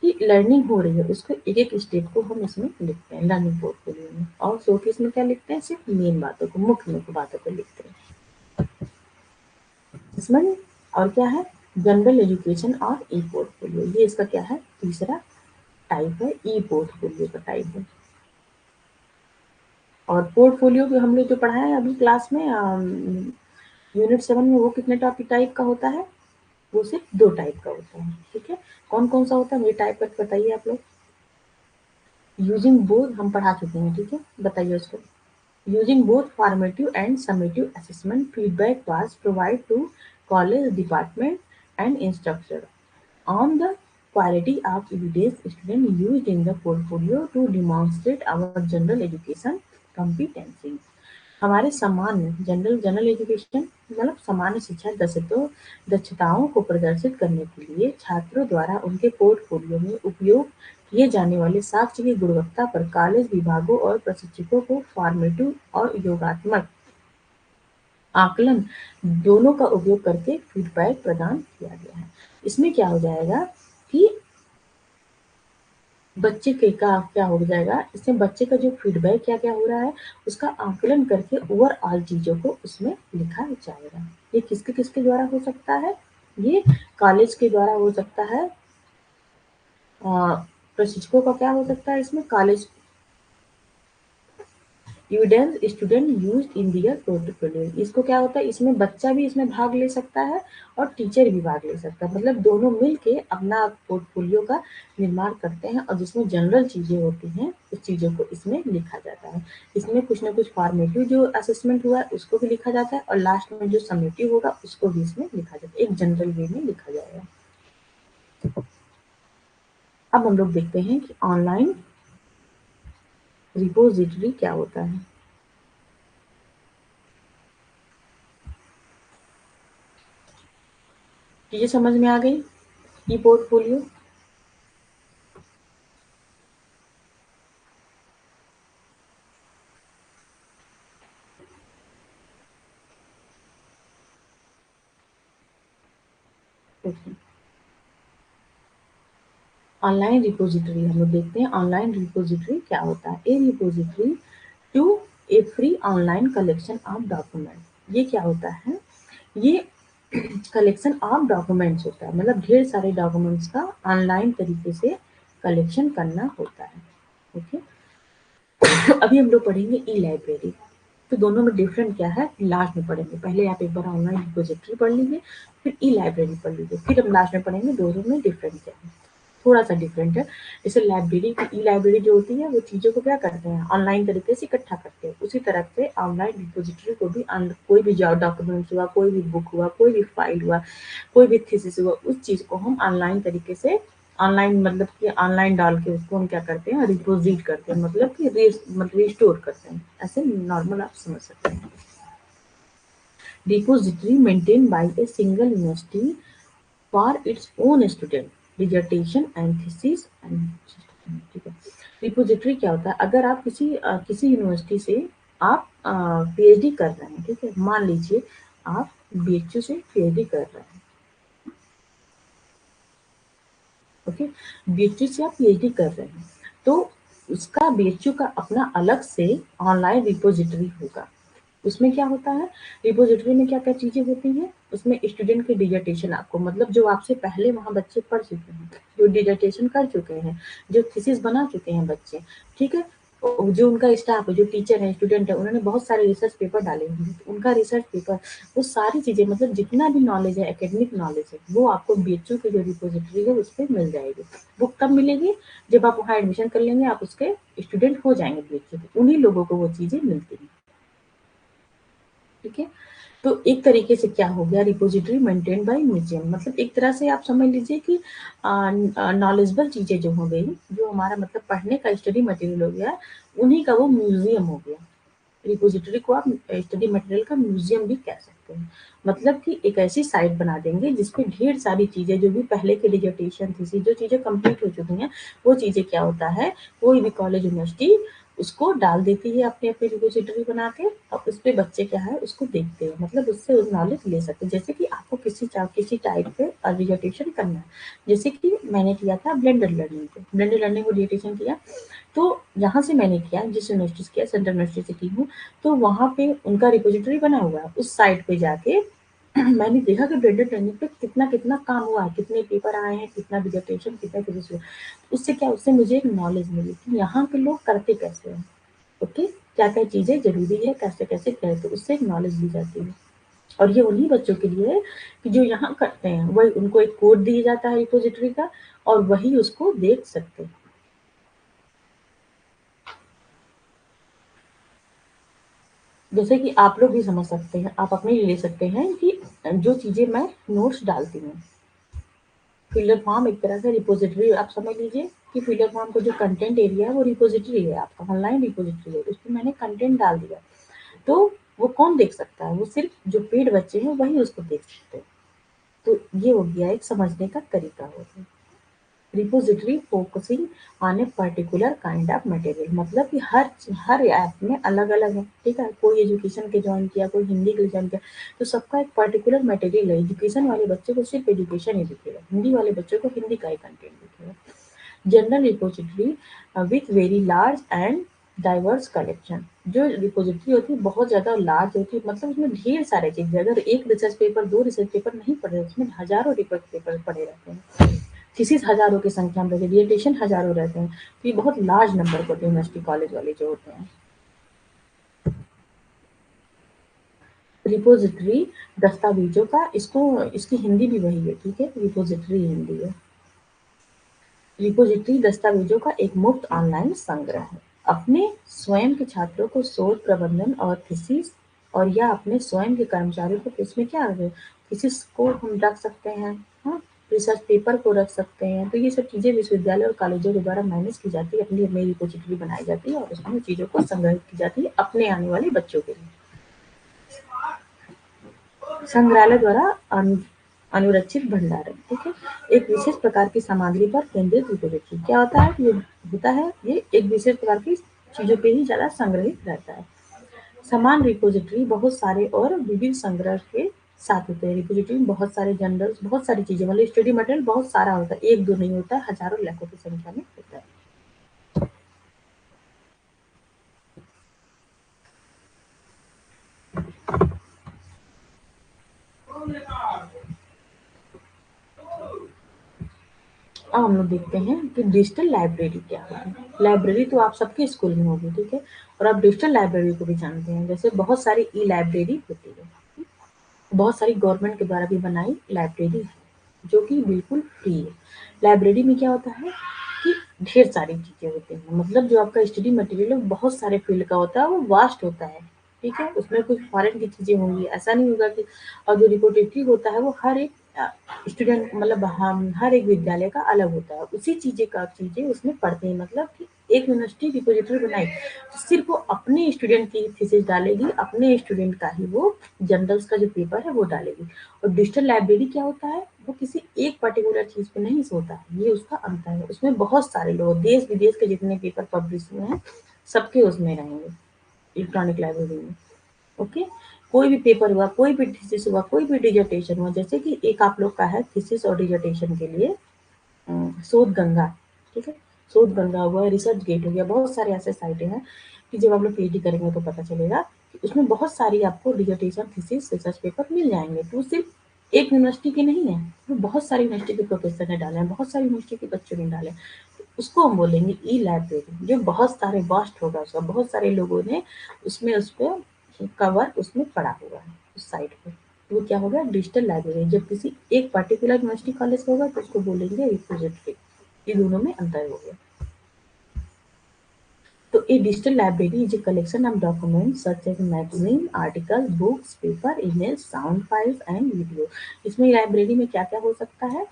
कि लर्निंग हो रही है उसको एक-एक स्टेप को हम इसमें लिखते हैं लर्निंग पोर्टफोलियो में और शोकेस में क्या लिखते हैं सिर्फ मेन बातों को मुख्य बातों को लिखते हैं। इसमें और क्या है जनरल एजुकेशन और ई पोर्टफोलियो ये इसका क्या है तीसरा टाइप है ई पोर्टफोलियो का टाइप है। और पोर्टफोलियो भी हम लोग जो पढ़ा है अभी क्लास में यूनिट 7 में वो कितने टॉपिक टाइप का होता है वो सिर्फ 2 टाइप का होता है। ठीक है कौन-कौन सा होता है ये टाइप करके बताइए आप लोग। यूजिंग बोथ हम पढ़ा चुके हैं ठीक है बताइए उसको। Using both formative and summative assessment feedback was provide to college department and instructor on the quality of evidence student used in the portfolio to demonstrate our general education competency। हमारे सामान्य जनरल एजुकेशन मतलब सामान्य शिक्षा दक्षताओं को प्रदर्शित करने के लिए छात्रों द्वारा उनके पोर्टफोलियो में उपयोग किए जाने वाले साक्ष्य की गुणवत्ता पर कॉलेज विभागों और प्रशिक्षकों को फॉर्मेटिव और योगात्मक आकलन दोनों का उपयोग करके फीडबैक प्रदान किया गया है। इसमें क्या हो जाएगा कि बच्चे के का क्या हो जाएगा इसमें बच्चे का जो फीडबैक क्या-क्या हो रहा है उसका आकलन करके ओवरऑल चीज़ों को उसमें लिखा जाएगा। ये किसके-किसके द्वारा हो सकता है? ये कॉलेज के द्वारा हो सकता है। प्रशिक्षकों का क्या हो सकता है इसमें college evidence student used in their portfolio इसको क्या होता है इसमें बच्चा भी इसमें भाग ले सकता है और टीचर भी भाग ले सकता है मतलब दोनों मिलके अपना पोर्टफोलियो का निर्माण करते हैं और जिसमें जनरल चीजें होती हैं उस चीजों को इसमें लिखा जाता है। इसमें कुछ ना कुछ फॉर्मेटिव जो असेसमेंट हुआ है उसको भी लिखा जाता है और लास्ट में जो समेटिव होगा उसको भी इसमें लिखा जाता है एक जनरल वे में लिखा जाएगा। अब हम लोग देखते हैं कि ऑनलाइन रिपोजिटरी क्या होता है। ये समझ में आ गई ई पोर्टफोलियो। ऑनलाइन रिपोजिटरी हम लोग देखते हैं ऑनलाइन रिपोजिटरी क्या होता है। A repository to a free online collection of document ये क्या होता है ये कलेक्शन ऑफ डॉक्यूमेंट्स होता है मतलब ढेर सारे डॉक्यूमेंट्स का ऑनलाइन तरीके से कलेक्शन करना होता है। ओके अभी हम लोग पढ़ेंगे ई लाइब्रेरी तो दोनों में डिफरेंट क्या है लास्ट में पढ़ेंगे। पहले आप एक बार ऑनलाइन रिपोजिटरी पढ़ लीजिए फिर ई लाइब्रेरी पढ़ लीजिए फिर हम लास्ट में पढ़ेंगे दोनों में डिफरेंट क्या है थोड़ा सा डिफरेंट है। जैसे लाइब्रेरी की ई लाइब्रेरी जो होती है वो चीज़ों को क्या करते हैं ऑनलाइन तरीके से इकट्ठा करते हैं उसी तरह से ऑनलाइन रिपोजिटरी को भी कोई भी डॉक्यूमेंट्स हुआ कोई भी बुक हुआ कोई भी फाइल हुआ कोई भी थीसिस हुआ उस चीज़ को हम ऑनलाइन तरीके से ऑनलाइन मतलब कि ऑनलाइन डाल के उसको हम क्या करते हैं रिपोजिट करते हैं मतलब कि मतलब रिस्टोर करते हैं ऐसे नॉर्मल आप समझ सकते हैं। Repository maintain by a single university for its own student dissertation and thesis and ठीक है। रिपोजिटरी क्या होता है अगर आप किसी यूनिवर्सिटी से आप पीएचडी कर रहे हैं ठीक है मान लीजिए आप बीएचयू से पीएचडी कर रहे हैं ओके बीएचयू से आप पीएचडी कर रहे हैं तो उसका बीएचयू का अपना अलग से ऑनलाइन रिपोजिटरी होगा। उसमें क्या होता है रिपोजिटरी में क्या-क्या चीज़ें होती हैं उसमें स्टूडेंट के डिसर्टेशन आपको मतलब जो आपसे पहले वहाँ बच्चे पढ़ चुके हैं जो डिसर्टेशन कर चुके हैं जो थीसिस बना चुके हैं बच्चे ठीक है जो उनका स्टाफ है जो टीचर है स्टूडेंट है उन्होंने बहुत सारे रिसर्च पेपर डाले होंगे उनका रिसर्च पेपर वो सारी चीज़ें मतलब जितना भी नॉलेज है एकेडमिक नॉलेज है वो आपको बीएचयू की जो रिपोजिटरी है उस पे मिल जाएगी। बुक कब मिलेगी जब आप वहाँ एडमिशन कर लेंगे आप उसके स्टूडेंट हो जाएंगे बीएचयू के उन्हीं लोगों को वो चीज़ें मिलती हैं। ठीक है तो एक तरीके से क्या हो गया रिपोजिटरी मेंटेन बाय म्यूजियम मतलब एक तरह से आप समझ लीजिए कि नॉलेजेबल चीजें जो हो गई जो हमारा मतलब पढ़ने का स्टडी मटेरियल हो गया उन्हीं का वो म्यूजियम हो गया। रिपोजिटरी को आप स्टडी मटेरियल का म्यूजियम भी कह सकते हैं मतलब कि एक ऐसी साइट बना देंगे जिसपे ढेर सारी चीजें जो भी पहले के डिसर्टेशन थी जो चीजें कंप्लीट हो चुकी हैं वो चीजें क्या होता है कोई भी कॉलेज यूनिवर्सिटी उसको डाल देती है अपने अपने रिपोजिटरी बना के, और उस पे बच्चे क्या है उसको देखते हैं, मतलब उससे नॉलेज ले सकते हैं। जैसे कि आपको किसी टाइप पे डिजर्टेशन करना है, जैसे कि मैंने किया था ब्लेंडर लर्निंग पे, ब्लेंडर लर्निंग को डिजर्टेशन किया, तो यहाँ से मैंने किया, जिस यूनिवर्सिटी से किया, सेंट्रल यूनिवर्सिटी से की हूँ, तो वहाँ पे उनका रिपोजिटरी बना हुआ है। उस साइट पे जाके मैंने देखा कि ब्लेंडर लर्निंग पे कितना-कितना काम हुआ है, कितने पेपर आए हैं, कितना डिसर्टेशन, कितना थीसिस हुआ। उससे क्या, उससे मुझे एक नॉलेज मिली कि यहाँ के लोग करते कैसे हैं, ओके? क्या-क्या चीज़ें ज़रूरी है, कैसे-कैसे करें, तो उससे एक नॉलेज ली जाती है। और ये उन्हीं बच्चों के लिए है कि जो यहाँ करते हैं, वही उनको एक कोड दिया जाता है रिपोजिटरी का, और वही उसको देख सकते हैं। जैसे कि आप लोग भी समझ सकते हैं, आप अपने लिए ले सकते हैं कि जो चीज़ें मैं नोट्स डालती हूँ, फिल्टर फॉर्म एक तरह से रिपोजिटरी, आप समझ लीजिए कि फिल्टर फॉर्म का जो कंटेंट एरिया है वो रिपोजिटरी है, आपका ऑनलाइन रिपोजिटरी है, उसमें मैंने कंटेंट डाल दिया, तो वो कौन देख सकता है, वो सिर्फ जो पेड बच्चे हैं वही उसको देख सकते हैं। तो ये हो गया एक समझने का तरीका हो गया। Repository focusing on a particular kind of material, मतलब कि हर ऐप में अलग-अलग है, ठीक है? कोई एजुकेशन के जॉइन किया, कोई हिंदी के लिए जॉइन किया, तो सबका एक पर्टिकुलर मटेरियल है। एजुकेशन वाले बच्चे को सिर्फ एजुकेशन ही दिखेगा, हिंदी वाले बच्चों को हिंदी का ही कंटेंट दिखेगा। General repository with very large and diverse collection, जो रिपोजिटरी होती है बहुत ज़्यादा लार्ज होती है, मतलब उसमें ढेर सारे चीज़ें, अगर एक रिसर्च पेपर, 2 रिसर्च पेपर नहीं पढ़े, उसमें हज़ारों रिसर्च पेपर पड़े रहते हैं। थीसिस हज़ारों की संख्या में रहती है, डिसर्टेशन हज़ारों रहते हैं, तो ये बहुत लार्ज नंबर होते हैं यूनिवर्सिटी कॉलेज वाले जो होते हैं। रिपोजिटरी दस्तावेज़ों का, इसकी हिंदी भी वही है, ठीक है? रिपोजिटरी हिंदी है। रिपोजिटरी दस्तावेज़ों का एक मुफ्त ऑनलाइन संग्रह है। अपने स्वयं के छात्रों को शोध प्रबंधन और थीसिस, और या अपने स्वयं के कर्मचारियों को, इसमें क्या है, थीसिस को हम रख सकते हैं, हाँ, रिसर्च पेपर को रख सकते हैं। तो ये सब चीज़ें विश्वविद्यालय और कॉलेजों के द्वारा मैनेज की जाती है, अपनी-अपनी रिपोजिटरी बनाई जाती है और उसमें चीज़ों को संग्रहित की जाती है अपने आने वाले बच्चों के लिए। संग्रहालय द्वारा अनुरक्षित भंडारण, ठीक है? एक विशेष प्रकार की सामग्री पर केंद्रित रिपोजिटरी, क्या होता है, ये होता है, ये एक विशेष प्रकार की चीज़ों पे ही ज़्यादा संग्रहित रहता है। समान रिपोजिटरी बहुत सारे और विविध संग्रह के साथ होते हैं। रिपोजिटरी में बहुत सारे जर्नल्स, बहुत सारी चीज़ें, मतलब स्टडी मटेरियल बहुत सारा होता है, 1-2 नहीं होता है, हज़ारों लाखों की संख्या में होता है। अब हम लोग देखते हैं कि डिजिटल लाइब्रेरी क्या होती है। लाइब्रेरी तो आप सबके स्कूल में होगी, ठीक है? और आप डिजिटल लाइब्रेरी को भी जानते हैं, जैसे बहुत सारी ई-लाइब्रेरी होती है। बहुत सारी गवर्नमेंट के द्वारा भी बनाई लाइब्रेरी है, जो कि बिल्कुल फ्री है। लाइब्रेरी में क्या होता है कि ढेर सारी चीज़ें होती हैं, मतलब जो आपका स्टडी मटेरियल है वो बहुत सारे फील्ड का होता है, वो वास्ट होता है, ठीक है? उसमें कुछ फॉरेन की चीज़ें होंगी, ऐसा नहीं होगा कि, और जो रिपोजिटरी होता है वो हर एक स्टूडेंट, मतलब हम हर एक विद्यालय का अलग होता है, उसी चीज़ें उसमें पढ़ते हैं, मतलब कि एक यूनिवर्सिटी रिपोजिटरी बनाई, तो सिर्फ वो अपने स्टूडेंट की थीसिस डालेगी, अपने स्टूडेंट का ही वो जर्नल्स का जो पेपर है वो डालेगी। और डिजिटल लाइब्रेरी क्या होता है, वो किसी एक पर्टिकुलर चीज़ पे नहीं होता है, ये उसका अंतर है। उसमें बहुत सारे लोग, देश-विदेश के जितने पेपर पब्लिश हुए हैं, सबके उसमें रहेंगे, इलेक्ट्रॉनिक लाइब्रेरी में, ओके? कोई भी पेपर हुआ, कोई भी थीसिस हुआ, कोई भी डिसर्टेशन हुआ, जैसे कि एक आप लोग का है थीसिस और डिसर्टेशन के लिए शोध गंगा, ठीक है? शोध गंगा हुआ, रिसर्च गेट हो गया, बहुत सारे ऐसे साइटें हैं कि जब आप लोग पीएचडी करेंगे तो पता चलेगा कि उसमें बहुत सारी आपको डिसर्टेशन, थीसिस, रिसर्च पेपर मिल जाएँगे। तो सिर्फ एक यूनिवर्सिटी के नहीं है, वो बहुत सारी यूनिवर्सिटी के प्रोफेसर ने डाले हैं, बहुत सारी यूनिवर्सिटी के बच्चों ने डाले हैं। तो उसको हम बोलेंगे ई-लाइब्रेरी, जो बहुत सारे वास्ट होगा उसका, बहुत सारे लोगों ने उसमें उसको कवर उसमें पड़ा हुआ है उस साइट पे। वो क्या होगा, डिजिटल लाइब्रेरी। जब किसी एक पर्टिकुलर यूनिवर्सिटी कॉलेज का होगा तो उसको बोलेंगे रिपोजिटरी। ये दोनों में अंतर हो गया। तो a digital library is a collection of documents such as magazine, articles, books, paper, emails, sound files and video। इसमें लाइब्रेरी में क्या-क्या हो सकता है?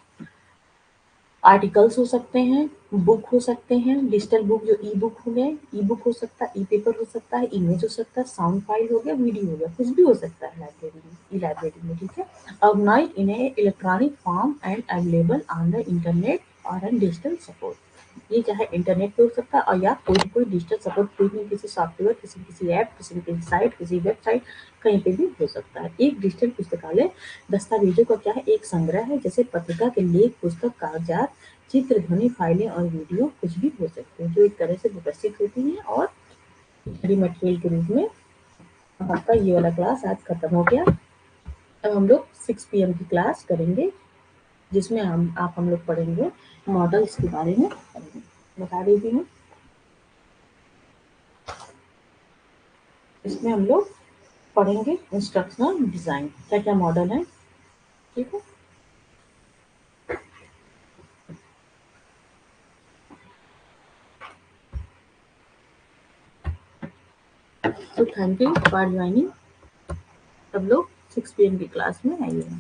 आर्टिकल्स हो सकते हैं, बुक हो सकते हैं, डिजिटल बुक जो ई-बुक हो गए, ई-बुक हो सकता है, ई-पेपर हो सकता है, इमेज हो सकता है, साउंड फाइल हो गया, वीडियो हो गया, कुछ भी हो सकता है लाइब्रेरी में, ई-लाइब्रेरी में, ठीक है? Organised in a electronic form and available on the internet और ऑन डिजिटल सपोर्ट। ये चाहे इंटरनेट पे हो सकता है और या कोई डिजिटल सपोर्ट फ्री में किसी सॉफ्टवेयर, किसी ऐप, किसी साइट, किसी वेबसाइट कहीं पे भी हो सकता है। एक डिजिटल पुस्तकालय दस्तावेजों का क्या है, एक संग्रह है, जैसे पत्रिका के लेख, पुस्तक, कागजात, चित्र, ध्वनि फाइलें और वीडियो कुछ भी हो सकते हैं, जो एक तरह से व्यवस्थित होती हैं और स्टडी मटेरियल के रूप में। आपका ये वाला क्लास आज खत्म हो गया। अब हम लोग 6 PM की क्लास करेंगे, जिसमें हम लोग पढ़ेंगे मॉडल्स के बारे में पढ़ेंगे। बता देती हूँ, इसमें हम लोग पढ़ेंगे इंस्ट्रक्शनल डिजाइन, क्या क्या मॉडल है, ठीक है। तो थैंक यू फॉर ज्वाइनिंग। सब लोग 6 PM की क्लास में आइएगा।